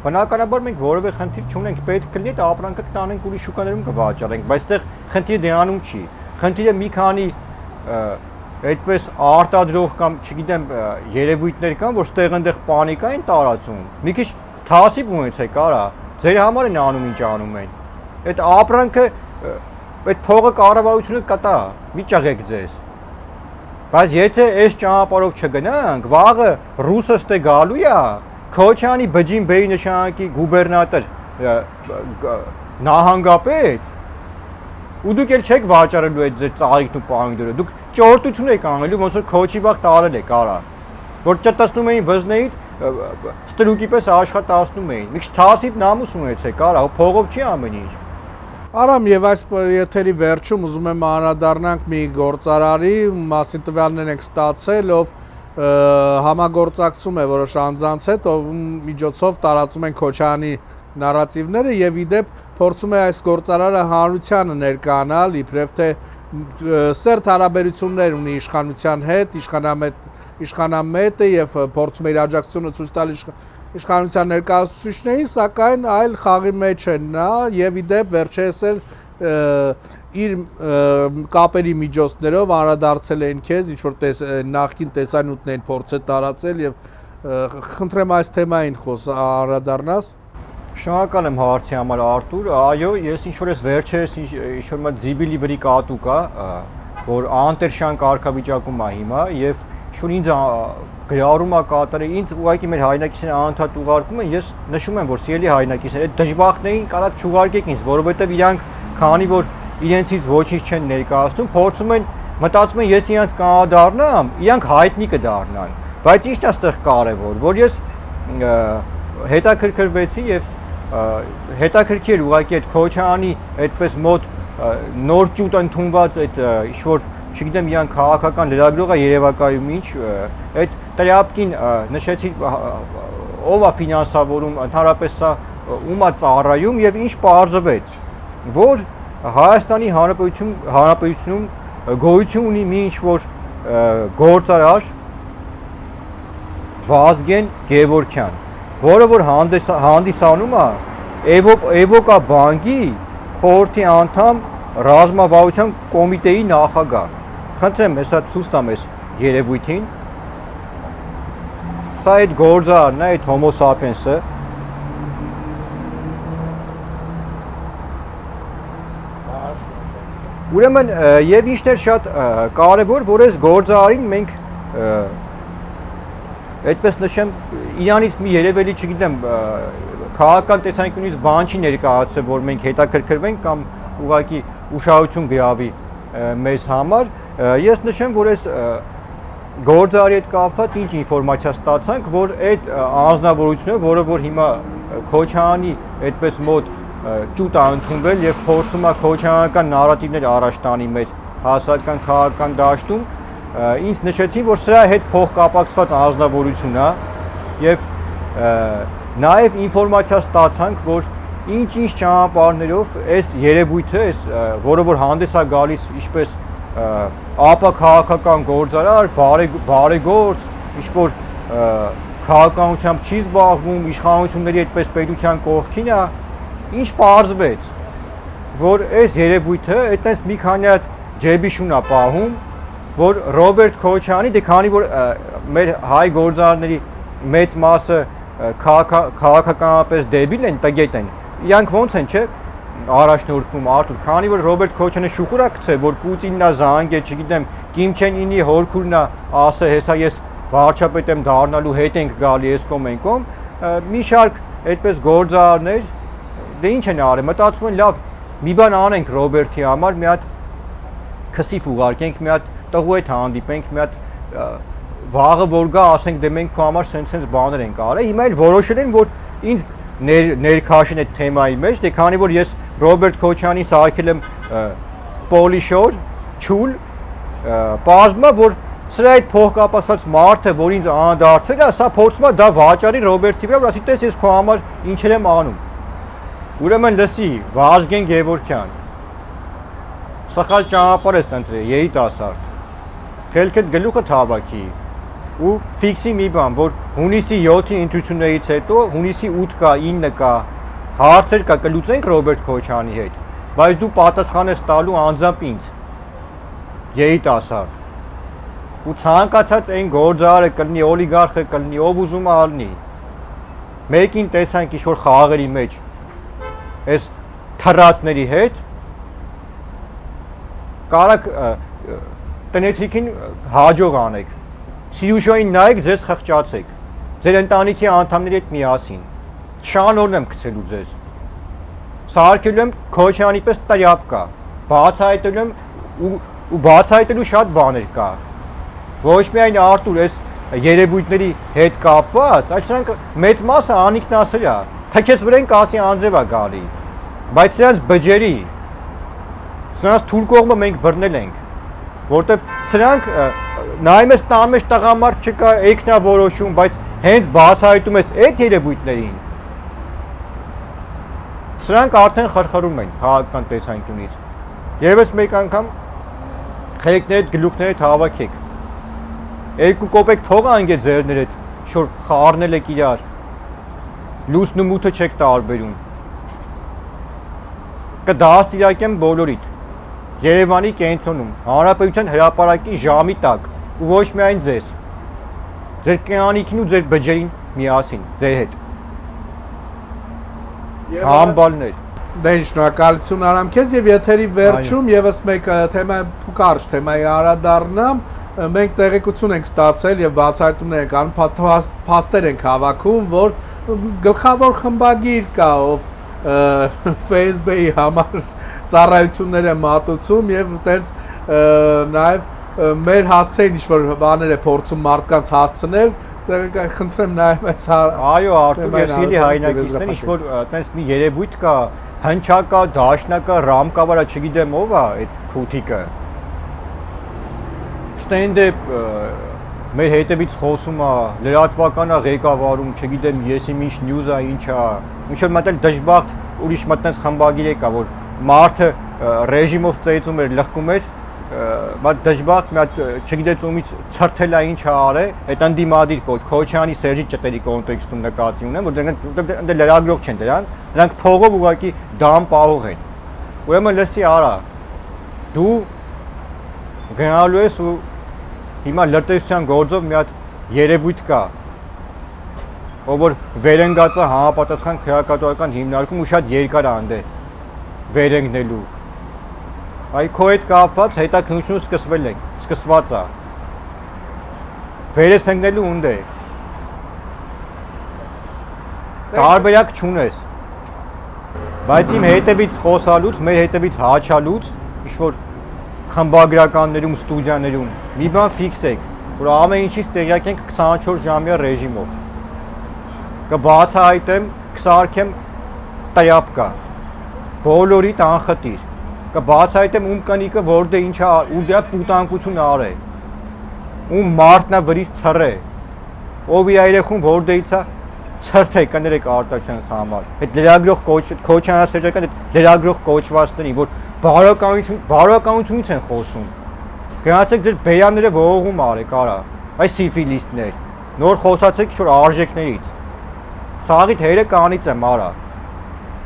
բնականաբար մենք որևէ խնդիր չունենք, պետք կլինի այդ ապրանքը կտանենք ուրիշ շուկաներում կվաճառենք, բայց այդտեղ խնդիրը դրանում չի։ Խնդիրը մի քանի այդպես արտադրող կամ չգիտեմ երևույթներ կան, որ ստեղ այնտեղ պանիկա են տարածում։ Մի քիչ թասիբ ունեցեք, արա, ձեր համար են անում ինչ անում են։ Այդ ապրանքը այդ փողը կառավարությունը կտա, մի ճղեք ձեզ։ Բայց եթե այս ճանապարհով չգնանք, վաղը ռուսը ստե գալու է, Քոչյանի բջին բեի նշանակի գուբերնատոր նահանգապետ, ու դուք էլ չեք վաճառելու այդ ձեր ծաղիկն ու պամիդորը, դուք ճորտություն եք անելու, ոնց որ Քոչի վաղ տարել եք, արա, որ ճտտացնում էին վզնեիդ, ստրուկի պես աշխատացնում էին։ Մի քիչ թասիբ նամուս ունեցեք, արա, փողով չի ամեն ինչ։ Արամ, եւ այս եթերի վերջում ուզում եմ անդրադառնանք մի գործարարի, մասին տվյալներ ենք ստացել, ով համագործակցում է որոշ անձանց հետ, ով միջոցով տարածում են Քոչարյանի նարատիվները եւ իդեպ փորձում է այս գործարարը հանրությանը ներկայանալ, իբրև թե սերտ հարաբերություններ ունի իշխանության հետ, իշխանամետ է եւ փորձում է իր աջակցությունը ցույց տալ իշխանության ներկայացուցիչներին, սակայն այլ խաղի մեջ է նա եւ իդեպ վերջերս իր կապերի միջոցներով անդրադարձել են քեզ, ինչ որ նախկին տեսանյութներին փորձ է տարածել եւ խնդրեմ այս թեմային անդրադառնաս։ Շնորհակալ եմ հարցի համար Արտուր, այո, ես ինչ որ ես վերջերս ինչ որ մա Ձիբիլի վրի կատու կա, որ անտերշան կարգավիճակում է հիմա եւ ինչ-որ ինձ գրառում է կատարել, ինձ ուղղակի մեր հայրենակիցները անընդհատ ուղարկում են, ես նշում եմ, որ սիրելի հայրենակիցներ, այդ դժբախտներին կարակ չուղարկեք ինձ, որովհետեւ իրանք քանի որ իրենցից ոչինչ չեն ներկայացնում, փորձում են մտածում են ես իրանց կանադառնամ, իրանք հայտնի կդառնան, բայց ի՞նչն է այստեղ կարևոր, որ ես հետաքրքրվեցի եւ հետաքրքիր ուղղակի այդ Քոչարյանի այդպես մոտ նոր ճուտ ընդունված այդ ինչ որ չգիտեմ իրան քաղաքական լրագրողը երևակայում ինչ այդ տրապկին նշեցի ով է ֆինանսավորում ընդհանրապես սա ում է ծառայում եւ ինչ պարզվեց որ Հայաստանի Հանրապետությունում գոյություն ունի մի ինչ որ գործարար Վազգեն Գևորգյան, որը որ հանդիսանում է Էվոկա բանկի խորհրդի անդամ ռազմավարության կոմիտեի նախագահ։ Խնդրեմ, հեսա ցույց տամ ես երևույթին։ Սա այդ գործարարն է, այդ Homo sapiens-ը։ Ուրեմն եւ ինչն էր շատ կարեւոր, որ այս գործարարին մենք այդպես նշեմ, իրանից մի երևելի, չգիտեմ, քաղաքական տեսանկյունից բան չի ներկայացել, որ մենք հետաքրքրվենք կամ ուղղակի ուշադրություն գրավի մեզ համար։ Ես նշեմ, որ այս գործարարի հետ կապված ինչ ինֆորմացիա ստացանք, որ այդ անձնավորությունը, որը որ հիմա Քոչարյանի այդպես մոտ ճուտ է ընդունվել եւ փորձում է քոչարյանական նարատիվներ առաջ տանի մեր հասարակական քաղաքական դաշտում, ինձ նշեցին, որ սրա հետ փոխկապակցված անձնավորություն է եւ նաեւ ինֆորմացիա ստացանք, որ ինչ ճանապարհներով այս երևույթը, որը որ հանդես է գալիս ինչպես ապա քաղաքական գործարար, բարեգործ, ինչ որ քաղաքականությամբ չի զբաղվում, իշխանությունների այդպես պետության կողքին է, ինչ պարզվեց, որ այս երևույթը այդպես մի քանի հատ ջեբի շուն է պահում, որ Ռոբերտ Քոչարյանի, դե քանի որ մեր հայ գործարարների մեծ մասը քաղաքականապես դեբիլ են, տգետ են, իրանք ոնց են, չէ, առաջնորդվում Արտուր, քանի որ Ռոբերտ Քոչարյանը շուխուր է գցել, որ Պուտինն է զանգել, չգիտեմ, Կիմ Չեն Ինի հորքուրն է ասել, հեսա ես վարչապետ եմ դառնալու, հետ ենք գալի, ես կոմ, մի շարք այդպես գործարարներ, դե ինչ են արել, մտածում են լավ, մի բան անենք Ռոբերտի համար, մի հատ քսիֆ ուղարկենք, մի հատ տղու հետ հանդիպենք, մի հատ վաղը որ գա, ասենք դե մենք քո համար սենց բաներ ենք արել, հիմա էլ որոշել են, որ ինձ ներքաշեն այդ թեմայի մեջ, դե քանի որ ես Ռոբերտ Քոչարյանին սարքել եմ պոլիշոր, չուլ, պարզվում է, որ սրա այդ փոխկապակցված մարդը, որ ինձ անդրադարձել է, սա փորձում է դա վաճառի Ռոբերտի վրա, որ ասի տես ես քո համար ինչեր եմ անում։ Ուրեմն լսի, Վազգեն Գևորգյան, սխալ ճանապարհ ես ընտրել, երիտասարդ, խելքդ գլուխը թավակի ու ֆիքսի մի բան, որ հունիսի 7-ի ընտրություններից հետո, հունիսի 8 կա, 9 կա, հարցեր կա, կլուծենք Ռոբերտ Քոչարյանի հետ, բայց դու պատասխան ես տալու անձամբ ինձ, երիտասարդ, ու ցանկացած այն գործարարը կլինի, օլիգարխը կլինի, ով ուզում է ալնի, մեկին տեսանք ինչ-որ խաղերի մեջ, այս թռածների հետ, կարակ տնեցիքին հաջող անեք, Սիրուշոյին նայեք, ձեզ խղճացեք, ձեր ընտանիքի անդամների հետ միասին, շանորն եմ գցելու ձեզ, սարքելու եմ Քոչարյանի պես տրապ կա, բացահայտելու եմ ու բացահայտելու շատ բաներ կա, ոչ միայն Արտուր, այս երևույթների հետ կապված, այդ սրանք մեծ մասը անիկնասեր է, թքեց վրան կասի անձև է գալի, բայց սրանց բջերի, սրանց թուլ կողմը մենք բռնել ենք, որտեվ սրանք նայում ես տան մեջ տղամարդ չկա, եկնա որոշում, բայց հենց բացահայտում ես այդ երևույթներին, սրանք արդեն խրխրում են քաղաքական տեսանկյունից, եւս մեկ անգամ խելքներդ գլուխներդ հավաքեք, 2 կոպեկ փող անգետ ձերներ հետ, շոր խառնել եք իրար, լուսն ու մութը չեք տարբերում, կդաստիարակեմ բոլորիդ, Երևանի կենտրոնում, հանրապետության հրապարակի ժամի տակ ու ոչ միայն ձեզ, ձեր կյանքին ու ձեր բջերին միասին, ձեր հետ, համբալներ։ Դե շնորհակալություն Արամ քեզ եւ եթերի վերջում եւս մեկ թեմա կարճ թեմայի անդրադառնամ մենք տեղեկություն ենք ստացել եւ բացահայտումներ ենք անում փաստեր ենք հավաքում որ գլխավոր խմբագիր կա ով Facebook-ի համար ծառայություններ է մատուցում եւ այտենց նաեւ մեր հասցեին ինչ-որ բաներ է փորձում մարդկանց հասցնել խնդրեմ նաեւ այս այո Արտուր եւ Սիլի հայրենակիցներն ինչ-որ այտենց մի երևույթ կա հնչակա, դաշնակա, ռամկա վրա չգիտեմ ով է այդ քութիկը ստենդեփ մեր հետևից խոսում է լրատվական է ղեկավարում չգիտեմ եսի ինչ նյուզ է ինչ է ինչ որ մտել դժբախտ ուրիշ մտնած խմբագիր եկա որ մարդը ռեժիմով ծեծում էր լղկում էր բայց դժբախտ մի հատ չգիտեց ումից ցրթել է ինչ է արել այդ անդիմադիր Քոչյանի Սերժի ճտերի կոնտեքստում նկատի ունեմ որ դրանք լրագրող չեն դրանք փողով ուղակի դամ պահող են ուրեմն լսի արա դու գնալու ես ու հիմա լրտեսության գործով մի հատ երևույթ կա ով որ վերընկած է համապատասխան քրեակատորական հիմնարկում ու շատ երկար է անդե վերընկնելու Այ քո հետ կապված հետաքննությունը սկսված է։ Վերես ընկնելու ունդը է։ Տարբերակ չունես։ Բայց իմ հետևից խոսալուց, մեր հետևից հաչալուց, ինչ-որ խմբագրականներում, ստուդիաներում մի բան ֆիքսեք, որ ամեն ինչից տեղյակ ենք 24 ժամյա ռեժիմով։ Կբացահայտեմ, կսարքեմ տյապկա։ Բոլորիդ անխտիր։ Կբացահայտեմ ում կնիկը որտե ինչա ու դա պուտանկություն արե ում մարդնա վրից թռե ով իր երեխուն որտեից է ցրթե կներեք արտադրության համար այդ լրագրող քոչանասերժական այդ լրագրող կոչվածներին որ բարոյականությունից են խոսում գնացեք ձեր բերանները ողողում արեք արա այս սիֆիլիստներ նոր խոսացեք ինչ-որ արժեքներից սաղիդ հերը կանից եմ արա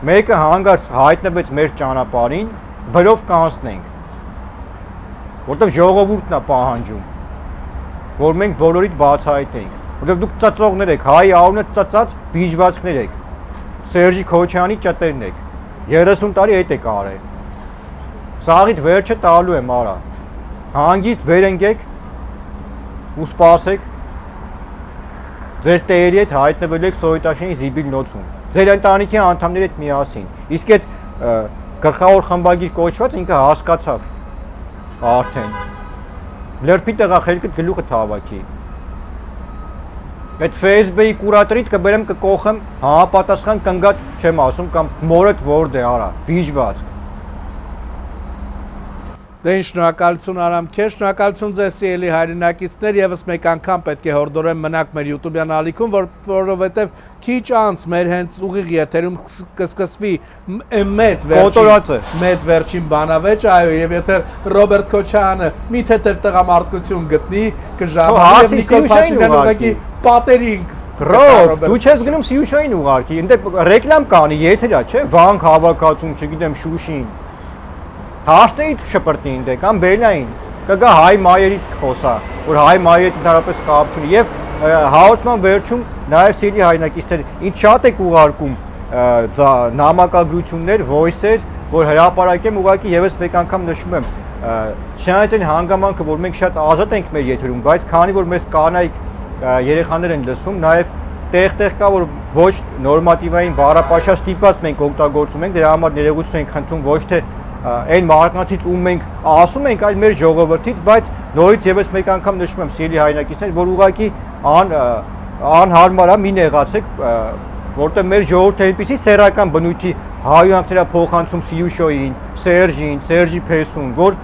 մեկը հանգարց հայտնվեց մեր ճանապարհին վրով կանցնենք, որտեղ ժողովուրդն է պահանջում, որ մենք բոլորիդ բացահայտենք, որտեղ դուք ծծողներ եք, հայ անունը ծծած վիժվածքներ եք, Սերժի Քոչյանի ճտերն եք, 30 տարի հետ եք արել, սաղիդ վերջը տալու եմ արա, հանգիստ վեր ընկեք ու սպասեք, ձեր տերի հետ հայտնվել եք Սովետաշենի Զիբիլ նոցում, ձեր ընտանիքի անդամների հետ միասին, իսկ այդ գլխավոր խմբագիր կոչված ինքը հասկացավ արդեն լրբի տեղախելքը գլուխը թավակի այդ Facebook-ի կուրատորիդ կբերեմ կկողեմ համապատասխան կնգատ չեմ ասում կամ մորդ որդ է արա վիժված Դե շնորհակալություն Արամ քեզ, շնորհակալություն ձեզ սիրելի հայրենակիցներ, եւս մեկ անգամ պետք է հորդորեմ մնաք մեր YouTube-յան ալիքում, որովհետեւ քիչ անց մեր հենց ուղիղ եթերում կսկսվի մեծ վերջին բանավեճ, այո, եւ եթե Ռոբերտ Քոչյանը մի թեթև տղամարդկություն գտնի, կժամանի եւ Նիկոլ Փաշինյանը ուղղակի պատերին դու չես գնում Սիուշային ուղարկի, այնտեղ ռեկլամ կանի, եթերա, չէ, Վանք հավաքածում, չգիտեմ, Շուշին Հաշտեիդ շպրտին դե կամ բելային կգա հայ մայերից խոսա որ հայ մայերի հետ ընդհանրապես կապ չունի եւ հաղորդման վերջում նաեւ սիրելի հայրենակիցներ ինչ շատ եք ուղարկում նամակագրություններ voice-էր որ հրապարակեմ ուղղակի եւս մեկ անգամ նշում եմ չնայած այն հանգամանքը որ մենք շատ ազատ ենք մեր եթերում բայց քանի որ մեզ կանայք երեխաներ են լսում նաեւ տեղ կա որ ոչ նորմատիվային բառապաշար ստիպված մենք օգտագործում ենք դրա համար ներողություն ենք խնդրում ոչ թե այն մարդկանցից ում մենք ասում ենք այլ մեր ժողովրդից, բայց նորից եւս մեկ անգամ նշում եմ սիրելի հայրենակիցներ, որ ուղղակի անհարմար է մի նեղացեք, որտեղ մեր ժողովուրդը այնպեսի սեռական բնույթի հայուհանքներ է փոխանցում Սիյուշոյին, Սերժին, Սերժի Փեսուն, որ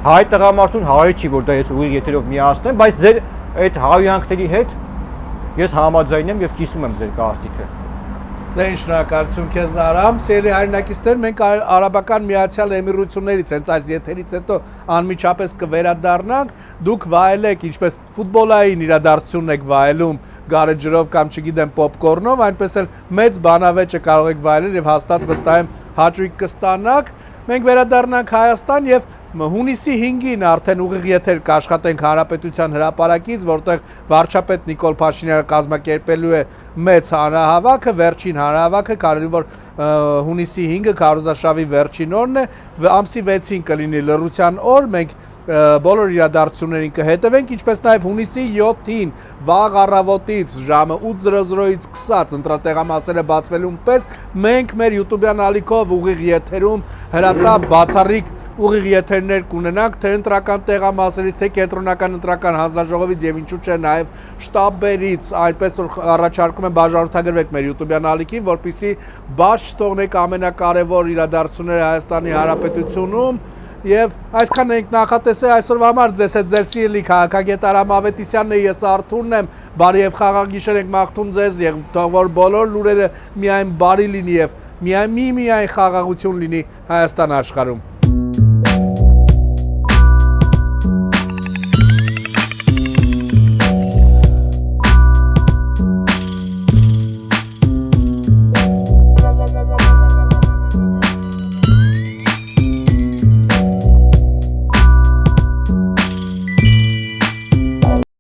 հայ տղամարդուն հարի չի, որ դա ես ուղիղ եթերով միացնեմ, բայց ձեր այդ հայուհանքների հետ ես համաձայն եմ եւ կիսում եմ ձեր կարծիքը։ Դե ինչ շնորհակալություն քեզ Արամ, սիրելի հայրենակիցներ, մենք Արաբական Միացյալ Էմիրություններից հենց այս եթերից հետո անմիջապես կվերադառնանք, դուք վայելեք ինչպես ֆուտբոլային իրադարձությունն եք վայելում գարեջրով կամ չգիտեմ պոպկորնով, այնպես էլ մեծ բանավեճը կարող եք վայելել եւ հաստատ վստահ եմ հաճույք կստանաք։ Մենք վերադառնանք Հայաստան եւ հունիսի 5-ին արդեն ուղիղ եթեր կաշխատենք Հանրապետության հրապարակից, որտեղ վարչապետ Նիկոլ Փաշինյանը կազմակերպելու է մեծ հանրահավաքը, վերջին հանրահավաքը, կարելի որ հունիսի 5-ը քարոզարշավի վերջին օրն է, ամսի 6-ին կլինի լռության օր, մենք բոլոր իրադարձություններին կհետևենք, ինչպես նաև հունիսի 7-ին վաղ առավոտից ժամը 8:00-ից սկսած ընտրատեղամասերը բացվելուն պես մենք մեր YouTube-յան ալիքով ուղիղ եթերում հրատապ բացառիկ ուղիղ եթերներ կունենանք թե ընտրական տեղամասերից, թե կենտրոնական ընտրական հանձնաժողովից եւ ինչու՞ չէ նաև շտաբերից, այնպես որ առաջարկում եմ բաժանորդագրվեք մեր YouTube-յան ալիքին, որպեսզի բաց չթողնեք ամենակարևոր իրադարձությունները Հայաստանի Հանրապետությունում։ Եվ այսքան ենք նախատեսել այսօրվա համար, ձեզ հետ ձեր սիրելի քաղաքագետ Արամ Ավետիսյանն է, ես Արթուրն եմ, բարի եւ խաղաղ գիշեր ենք մաղթում ձեզ եւ թող որ բոլոր լուրերը միայն բարի լինի եւ միայն խաղաղություն լինի Հայաստան աշխարհում։